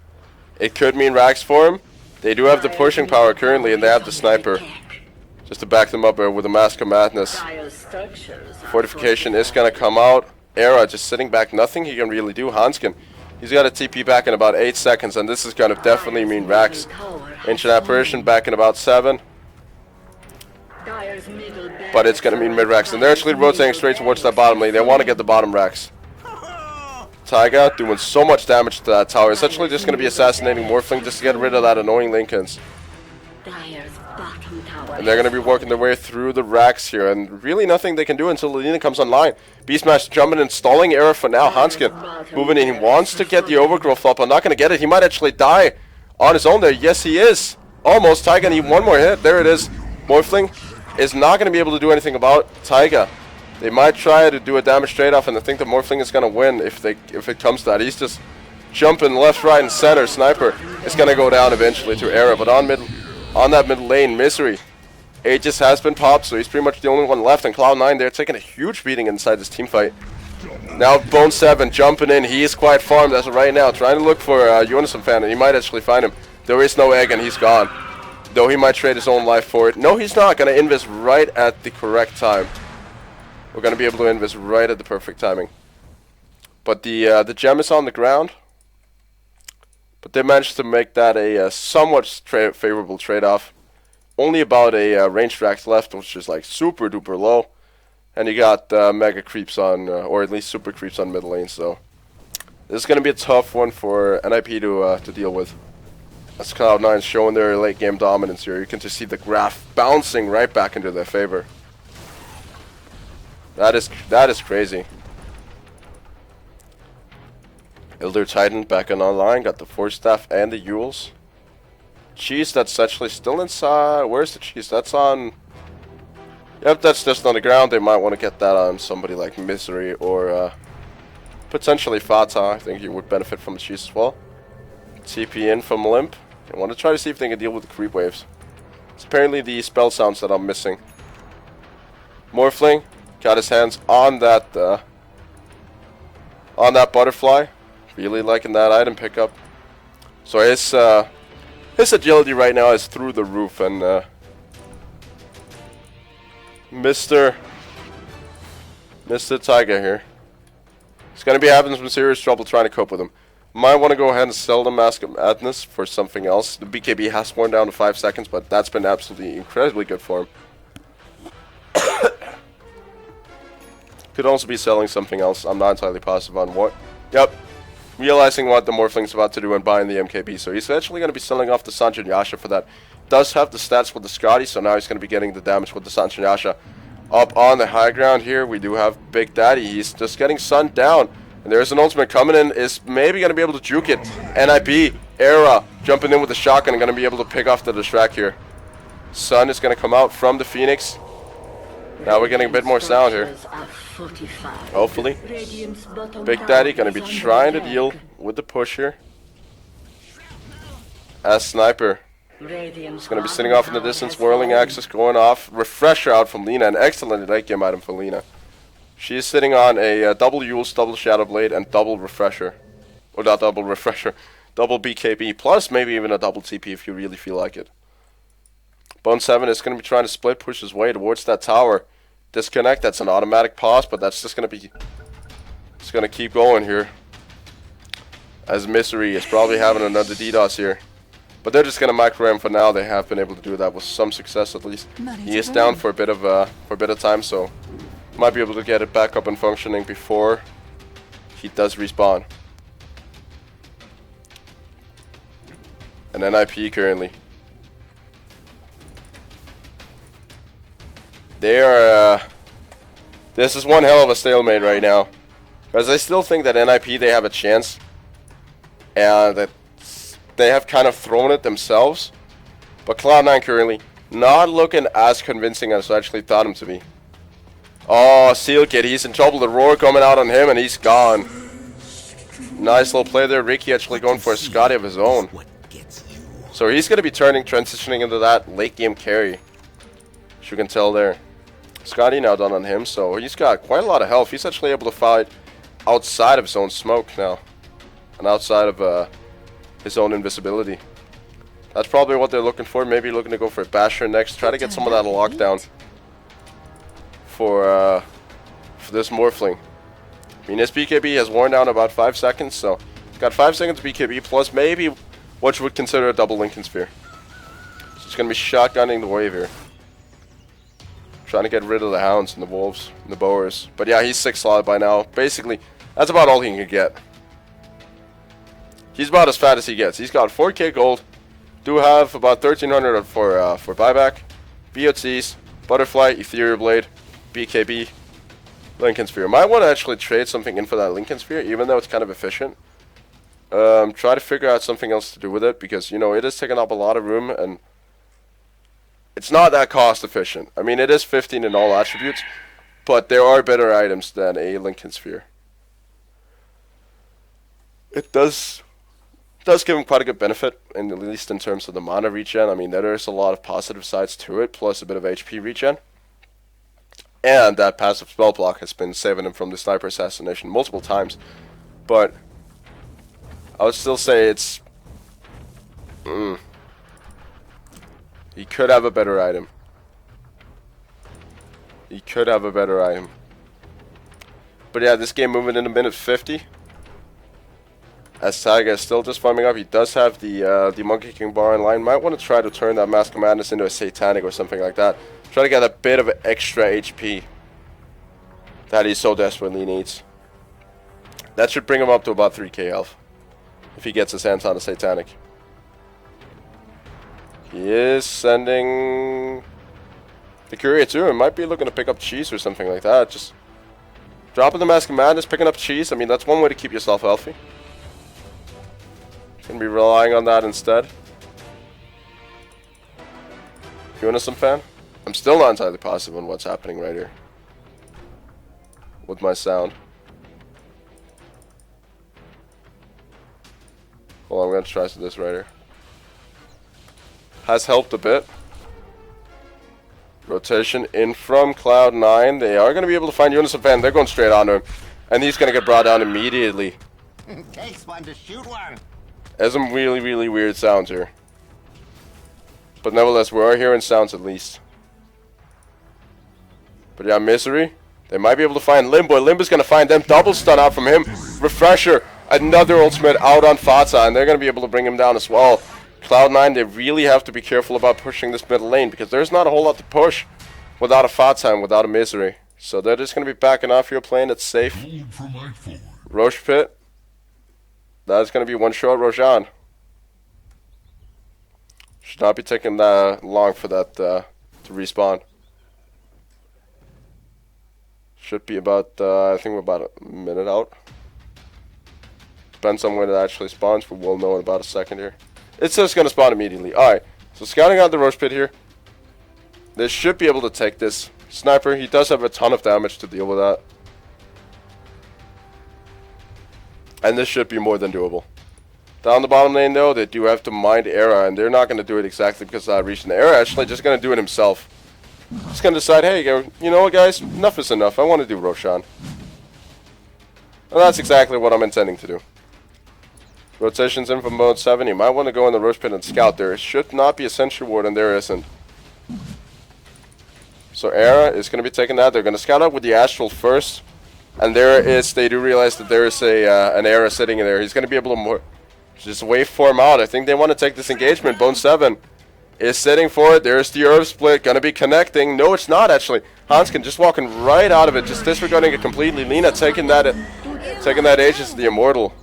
It could mean racks for him. They do have the pushing power currently, and they have the Sniper. Just to back them up with a Mask of Madness. Fortification is going to come out. Era just sitting back. Nothing he can really do. Hanskin, he's got a TP back in about 8 seconds, and this is going to definitely mean racks. Ancient Apparition back in about 7. But it's going to mean mid-racks. And they're actually rotating straight towards that bottom lane. They want to get the bottom racks. Taiga doing so much damage to that tower. It's actually just going to be assassinating Morphling just to get rid of that annoying Lincolns. And they're going to be working their way through the racks here. And really nothing they can do until Lilina comes online. Beastmaster jumping and stalling Era for now. Hanskin moving in. He wants to get the overgrowth up. I'm not going to get it. He might actually die on his own there. Yes, he is. Almost. Taiga need one more hit. There it is. Morphling is not going to be able to do anything about Taiga. They might try to do a damage trade-off, and I think the Morphling is going to win if it comes to that. He's just jumping left, right, and center. Sniper is going to go down eventually to Era, but on that middle lane, Misery. Aegis has been popped, so he's pretty much the only one left, and Cloud9, they're taking a huge beating inside this team fight. Now Bone 7 jumping in. He is quite farmed as of right now, trying to look for Jonas fan, and he might actually find him. There is no egg, and he's gone. Though he might trade his own life for it. No, he's not. Going to invest right at the correct time. We're going to be able to invest right at the perfect timing. But the gem is on the ground. But they managed to make that a somewhat favorable trade-off. only about a range track left, which is like super duper low. And you got mega creeps on, or at least super creeps on mid lane. So this is going to be a tough one for NIP to deal with. That's Cloud9 showing their late game dominance here. You can just see the graph bouncing right back into their favor. That is crazy. Elder Titan back on online. Got the Force Staff and the Yules. Cheese, that's actually still inside. Where's the cheese? That's on... Yep, that's just on the ground. They might want to get that on somebody like Misery or potentially Fata. I think he would benefit from the cheese as well. TP in from Limp. I want to try to see if they can deal with the creep waves. It's apparently the spell sounds that I'm missing. Morphling got his hands on that butterfly. Really liking that item pickup. So his agility right now is through the roof, and Mr. Tiger here, he's gonna be having some serious trouble trying to cope with him. Might want to go ahead and sell the Mask of Madness for something else. The BKB has worn down to 5 seconds, but that's been absolutely incredibly good for him. Could also be selling something else. I'm not entirely positive on what. Yep. Realizing what the Morphling's about to do and buying the MKB. So he's actually going to be selling off the Sanjin Yasha for that. Does have the stats with the Scotty, so now he's going to be getting the damage with the Sanjin Yasha. Up on the high ground here, we do have Big Daddy. He's just getting sunned down. And there's an ultimate coming in. Is maybe going to be able to juke it. NIP, Era, jumping in with the shotgun and going to be able to pick off the distract here. Sun is going to come out from the Phoenix. Now we're getting a bit more sound here. Hopefully. Big Daddy going to be trying to deal with the push here. As Sniper. He's going to be sitting off in the distance. Whirling Axis going off. Refresher out from Lina. An excellent late game item for Lina. She is sitting on a double Yules, double Shadow Blade, and double Refresher. Or not double Refresher. Double BKB. Plus maybe even a double TP if you really feel like it. Bone 7 is going to be trying to split push his way towards that tower. Disconnect, that's an automatic pause, but that's just going to be... It's going to keep going here. As Misery is probably having another DDoS here. But they're just going to micro him for now. They have been able to do that with some success at least. He is down for a bit of time, so... Might be able to get it back up and functioning before he does respawn. And NIP currently. They are, this is one hell of a stalemate right now. Because I still think that NIP, they have a chance. And that they have kind of thrown it themselves. But Cloud9 currently not looking as convincing as I actually thought him to be. Oh, Seal Kid, he's in trouble. The roar coming out on him and he's gone. Nice little play there. Ricky actually going for a Scotty of his own. So he's going to be transitioning into that late game carry. As you can tell there. Scotty now done on him, so he's got quite a lot of health. He's actually able to fight outside of his own smoke now. And outside of his own invisibility. That's probably what they're looking for. Maybe looking to go for a Basher next. Try to get some of that lockdown. For this Morphling. I mean, his BKB has worn down about 5 seconds, so he's got 5 seconds BKB plus maybe what you would consider a double Lincoln Sphere. So it's going to be shotgunning the wave here. Trying to get rid of the Hounds and the Wolves and the Boers. But yeah, he's 6 slotted by now. Basically, that's about all he can get. He's about as fat as he gets. He's got 4k gold. Do have about 1300 for buyback. BOTs, Butterfly, Ethereal Blade, BKB, Lincoln Sphere. Might want to actually trade something in for that Lincoln Sphere, even though it's kind of efficient. Try to figure out something else to do with it, because, you know, it is taking up a lot of room, and it's not that cost efficient. I mean, it is 15 in all attributes, but there are better items than a Lincoln Sphere. It does give him quite a good benefit, at least in terms of the mana regen. I mean, there is a lot of positive sides to it, plus a bit of HP regen. And that passive spell block has been saving him from the sniper assassination multiple times. But I would still say it's... He could have a better item. He could have a better item. But yeah, this game moving into minute 50. As Tiger is still just farming up, he does have the Monkey King bar in line. Might want to try to turn that Mask of Madness into a Satanic or something like that. Try to get a bit of extra HP that he so desperately needs. That should bring him up to about 3k health if he gets his hands on a Satanic. He is sending the Courier too. He might be looking to pick up cheese or something like that. Just dropping the Mask of Madness, picking up cheese. I mean, that's one way to keep yourself healthy. Gonna be relying on that instead. Unisum fan? I'm still not entirely positive on what's happening right here with my sound. Hold on, I'm gonna try this right here. Has helped a bit. Rotation in from Cloud9. They are gonna be able to find Unisum fan. They're going straight onto him, and he's gonna get brought down immediately. Takes one to shoot one. There's some really, really weird sounds here. But nevertheless, we are hearing sounds at least. But yeah, Misery. They might be able to find Limbo. Limbo's going to find them. Double stun out from him. Refresher. Another ultimate out on Fata. And they're going to be able to bring him down as well. Cloud9, they really have to be careful about pushing this middle lane. Because there's not a whole lot to push without a Fata and without a Misery. So they're just going to be backing off here, playing it safe. Roche Pit. That's going to be one shot Rojan. Should not be taking that long for that to respawn. Should be about, I think we're about a minute out. Depends on when it actually spawns, but we'll know in about a second here. It's just going to spawn immediately. Alright, so scouting out the Roche Pit here. They should be able to take this. Sniper, he does have a ton of damage to deal with that. And this should be more than doable. Down the bottom lane though, they do have to mind Era, and they're not going to do it exactly because of that region. Era actually just going to do it himself. He's going to decide, hey, you know what guys, enough is enough. I want to do Roshan. And that's exactly what I'm intending to do. Rotations in from mode 7. You might want to go in the Roche Pit and scout. There should not be a sentry ward, and there isn't. So Era is going to be taking that. They're going to scout out with the Astral first. And there is, they do realize that there is an Era sitting in there. He's going to be able to just waveform out. I think they want to take this engagement. Bone 7 is sitting for it. There's the Herb Split. Going to be connecting. No, it's not actually. Hanskin just walking right out of it. Just disregarding it completely. Lina taking that Aegis to the Immortal.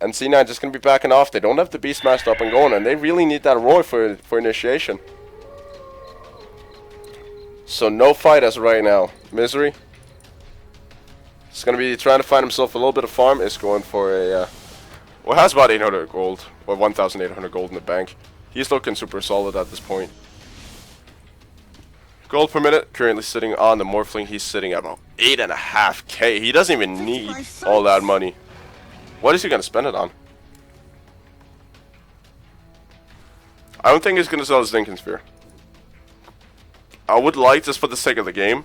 And C9 just going to be backing off. They don't have the Beast smashed up and going. And they really need that Roy for initiation. So no fight as of right now. Misery. He's going to be trying to find himself a little bit of farm. Is going for a... well, has about 800 gold. Or 1,800 gold in the bank. He's looking super solid at this point. Gold per minute. Currently sitting on the Morphling. He's sitting at about 8.5k. He doesn't even need all that money. What is he going to spend it on? I don't think he's going to sell his Lincoln Sphere. I would like, just for the sake of the game,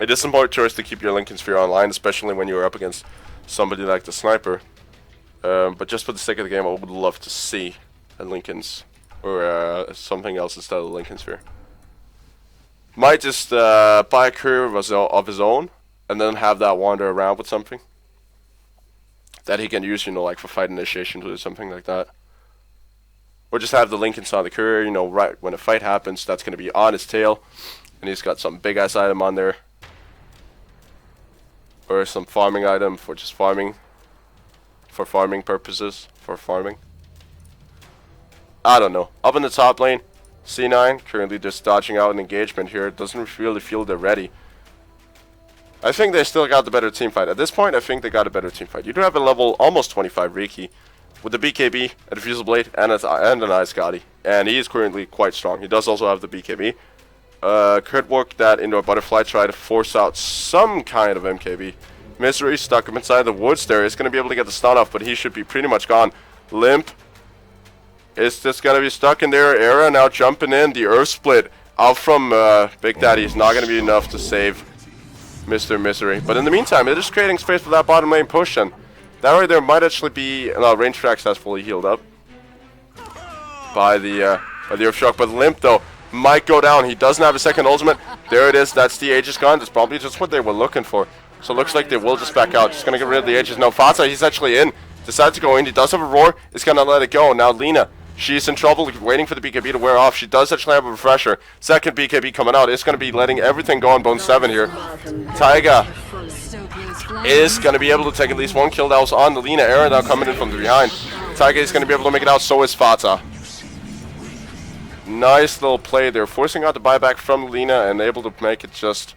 it is important choice to keep your Lincoln Sphere online, especially when you're up against somebody like the Sniper. But just for the sake of the game, I would love to see a Lincoln's or something else instead of the Lincoln Sphere. Might just buy a courier of his own and then have that wander around with something that he can use, you know, like for fight initiation or something like that. Or just have the Lincolns on the courier, you know, right when a fight happens, that's going to be on his tail. And he's got some big ass item on there. Or some farming item for just farming. For farming purposes. For farming. I don't know. Up in the top lane, C9 currently just dodging out an engagement here. Doesn't really feel they're ready. I think they still got the better team fight. At this point, I think they got a better team fight. You do have a level almost 25 Riki with the BKB, a Diffusal Blade, and an Ice Gotti. And he is currently quite strong. He does also have the BKB. Could work that into a Butterfly, try to force out some kind of MKB. Misery stuck him inside the woods there. He's going to be able to get the stun off, but he should be pretty much gone. Limp is just going to be stuck in there. Era now jumping in. The Earth Split out from Big Daddy is not going to be enough to save Mr. Misery. But in the meantime, it is creating space for that bottom lane push, and that right there might actually be... no, Range Tracks has fully healed up by the Earth Shock, but Limp though might go down. He doesn't have a second ultimate. There it is. That's the Aegis gone. That's probably just what they were looking for. So it looks like they will just back out. Just gonna get rid of the edges. No, Fata, he's actually in. Decides to go in. He does have a roar. Is gonna let it go. Now Lina, she's in trouble, waiting for the BKB to wear off. She does actually have a refresher. Second BKB coming out. It's gonna be letting everything go on Bone 7 here. Taiga is gonna be able to take at least one kill. That was on the Lina. Era now coming in from the behind. Taiga is gonna be able to make it out. So is Fata. Nice little play there, forcing out the buyback from Lina and able to make it just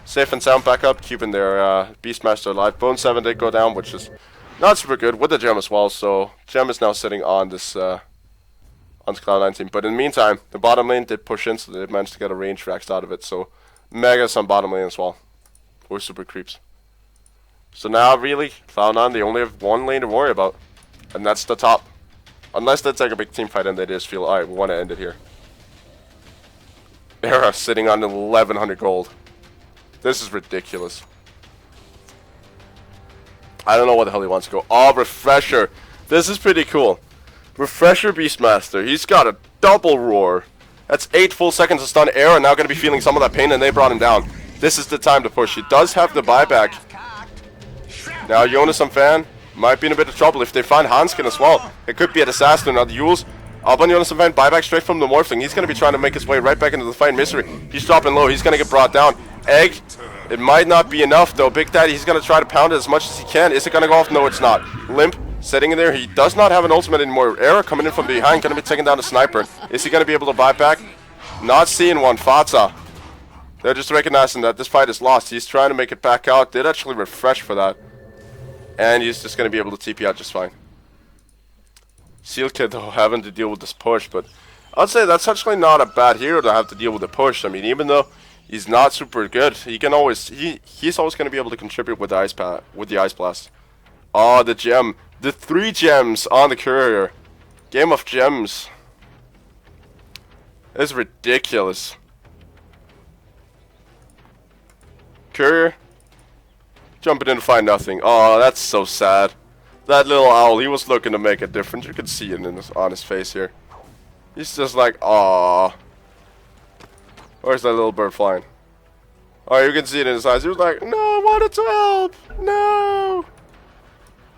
safe and sound back up, keeping their Beastmaster alive. Bone 7 did go down, which is not super good with the gem as well. So gem is now sitting on this Cloud9 team. But in the meantime, the bottom lane did push in, so they managed to get a range rax out of it. So Megas on bottom lane as well, or super creeps. So now really, Cloud9, they only have one lane to worry about, and that's the top. Unless they take a big team fight and they just feel, alright, we want to end it here. Era sitting on 1100 gold. This is ridiculous. I don't know what the hell he wants to go. Oh, Refresher. This is pretty cool. Refresher Beastmaster. He's got a double roar. That's 8 full seconds to stun. Era now going to be feeling some of that pain, and they brought him down. This is the time to push. He does have the buyback. Now, Jonas and Fan might be in a bit of trouble if they find Hanskin as well. It could be a disaster. Now the Yules up on Jonas and Van, buyback straight from the Morphling. He's going to be trying to make his way right back into the fight. Misery, he's dropping low. He's going to get brought down. Egg, it might not be enough though. Big Daddy, he's going to try to pound it as much as he can. Is it going to go off? No, it's not. Limp, sitting in there. He does not have an ultimate anymore. Era coming in from behind, going to be taking down the sniper. Is he going to be able to buy back? Not seeing one. Fata, they're just recognizing that this fight is lost. He's trying to make it back out. Did actually refresh for that. And he's just going to be able to TP out just fine. Seal Kid, though, having to deal with this push, but I'd say that's actually not a bad hero to have to deal with the push. I mean, even though he's not super good, he can always he's always going to be able to contribute with the ice blast. Oh, the gem, the 3 gems on the courier, game of gems. It's ridiculous. Courier jumping in to find nothing. Oh, that's so sad. That little owl, he was looking to make a difference. You can see it on his face here. He's just like, aww. Where's that little bird flying? Oh, you can see it in his eyes. He was like, no, I wanted to help. No.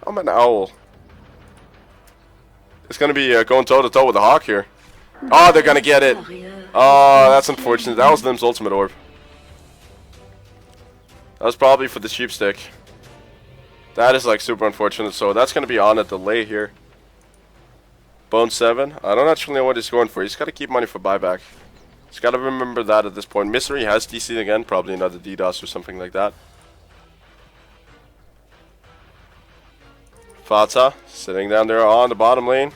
I'm an owl. It's going to be going toe-to-toe with the hawk here. Oh, they're going to get it. Oh, that's unfortunate. That was Lim's ultimate orb. That was probably for the sheepstick. That is like super unfortunate. So that's going to be on a delay here. Bone 7. I don't actually know what he's going for. He's got to keep money for buyback. He's got to remember that at this point. Misery has DC again. Probably another DDoS or something like that. Fata sitting down there on the bottom lane.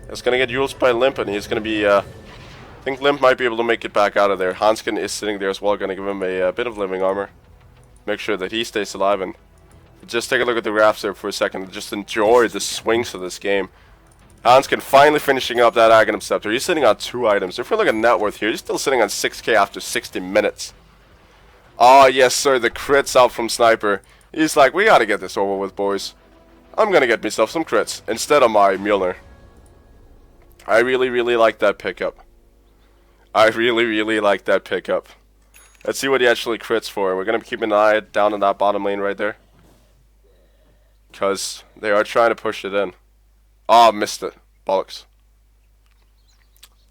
It's going to get used by Limp, and he's going to be... I think Limp might be able to make it back out of there. Hanskin is sitting there as well. Going to give him a bit of living armor. Make sure that he stays alive, and just take a look at the graphs there for a second. Just enjoy the swings of this game. Hanskin finally finishing up that Aghanim Scepter. He's sitting on 2 items. If we look at net worth here, he's still sitting on 6k after 60 minutes. Oh, yes, sir. The crits out from Sniper. He's like, we gotta get this over with, boys. I'm gonna get myself some crits instead of my Mjolnir. I really, really like that pickup. I really, really like that pickup. Let's see what he actually crits for. We're going to keep an eye down in that bottom lane right there. Because they are trying to push it in. Oh, missed it. Bollocks.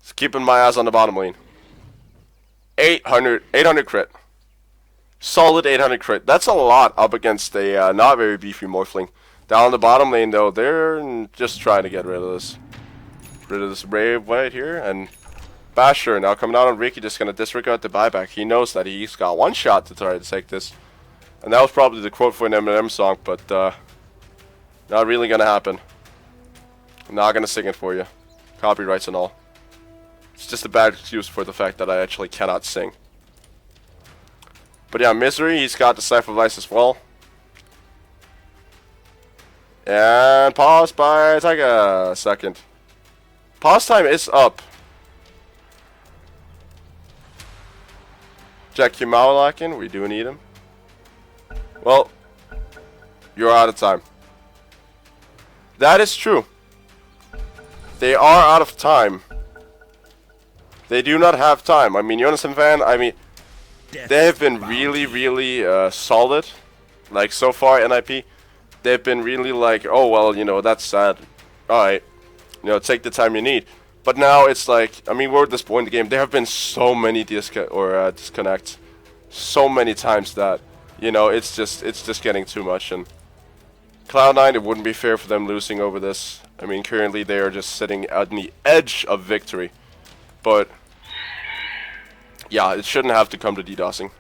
Just keeping my eyes on the bottom lane. 800 crit. Solid 800 crit. That's a lot up against a not very beefy Morphling. Down the bottom lane, though, they're just trying to get rid of this. Rid of this Brave right here. And Basher now coming out on Ricky, just going to disregard the buyback. He knows that he's got one shot to try to take this. And that was probably the quote for an Eminem song, but not really going to happen. I'm not going to sing it for you. Copyrights and all. It's just a bad excuse for the fact that I actually cannot sing. But yeah, Misery, he's got the Cypher Vice as well. And pause by Taiga. Second. Pause time is up. Jack Kimawalakin, we do need him. Well, you're out of time. That is true. They are out of time. They do not have time. I mean, Jonas and Van, I mean, they have been really, really solid Like, so far, NIP, they've been really like, oh, well, you know, that's sad. Alright, you know, take the time you need. But now it's like, I mean, we're at this point in the game. There have been so many disconnects. So many times that, you know, it's just getting too much. And Cloud9, it wouldn't be fair for them losing over this. I mean, currently they are just sitting on the edge of victory. But, yeah, it shouldn't have to come to DDoSing.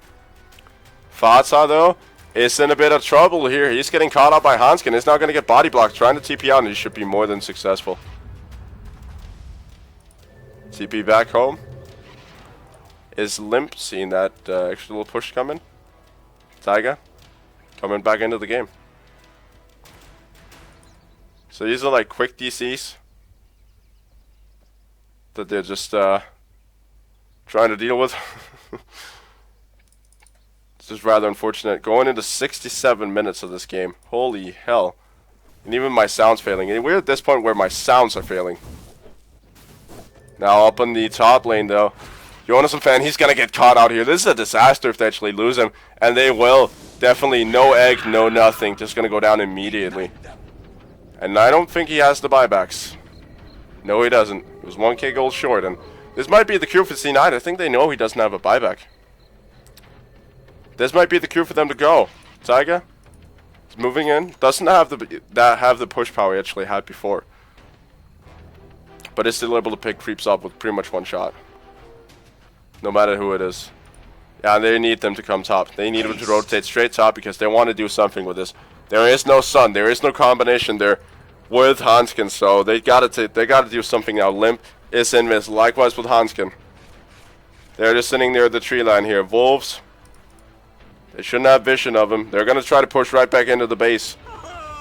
Fatsa, though, is in a bit of trouble here. He's getting caught up by Hanskin. He's now going to get body blocked, trying to TP out, and he should be more than successful. TP back home. Is Limp seeing that extra little push coming? Taiga coming back into the game. So these are like quick DCs that they're just trying to deal with. It's just rather unfortunate. Going into 67 minutes of this game. Holy hell. And even my sound's failing. And we're at this point where my sounds are failing. Now up on the top lane though. Jonas and Fan, he's going to get caught out here. This is a disaster if they actually lose him. And they will. Definitely no egg, no nothing. Just going to go down immediately. And I don't think he has the buybacks. No, he doesn't. He was 1k gold short. And this might be the cue for C9. I think they know he doesn't have a buyback. This might be the cue for them to go. Taiga is moving in. Doesn't have the push power he actually had before. But is still able to pick creeps up with pretty much one shot. No matter who it is. Yeah, they need them to come top. They need them to rotate straight top because they want to do something with this. There is no Sun. There is no combination there with Hanskin. So they gotta do something now. Limp is in this. Likewise with Hanskin. They're just sitting near the tree line here. Wolves. They shouldn't have vision of him. They're gonna try to push right back into the base.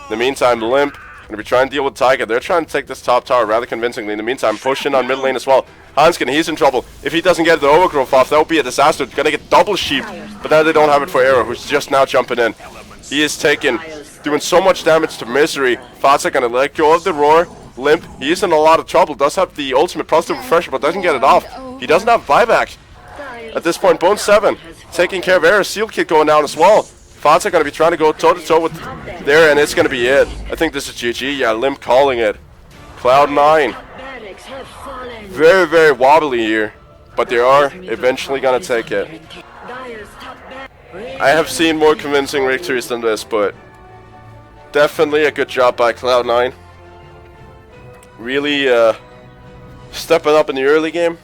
In the meantime, Limp gonna be trying to deal with Taiga. They're trying to take this top tower rather convincingly. In the meantime, push in on mid lane as well. Hanskin, he's in trouble. If he doesn't get the overgrowth off, that would be a disaster. It's gonna get double sheep. But now they don't have it for Arrow, who's just now jumping in. He is doing so much damage to Misery. Fatsa gonna let go of the roar. Limp, he's in a lot of trouble. Does have the ultimate positive refresher, but doesn't get it off. He doesn't have buyback. At this point, Bone 7 taking care of Arrow. Seal Kit going down as well. Fatsa gonna be trying to go toe-to-toe with there, and it's gonna be it. I think this is GG. Yeah, Limp calling it. Cloud9. Very, very wobbly here. But they are eventually gonna take it. I have seen more convincing victories than this, but definitely a good job by Cloud9. Really stepping up in the early game.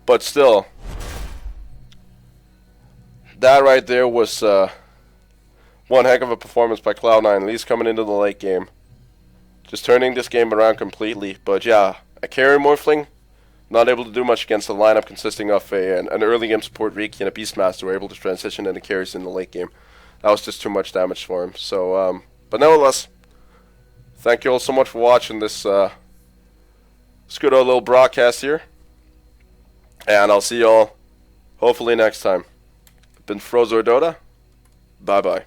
But still, that right there was one heck of a performance by Cloud9, at least coming into the late game. Just turning this game around completely. But yeah, a carry Morphling, not able to do much against the lineup consisting of an early game support Riki and a Beastmaster were able to transition into carries in the late game. That was just too much damage for him. So, but nevertheless, thank you all so much for watching this good old little broadcast here. And I'll see you all hopefully next time. I've been Frozor Dota. Bye bye.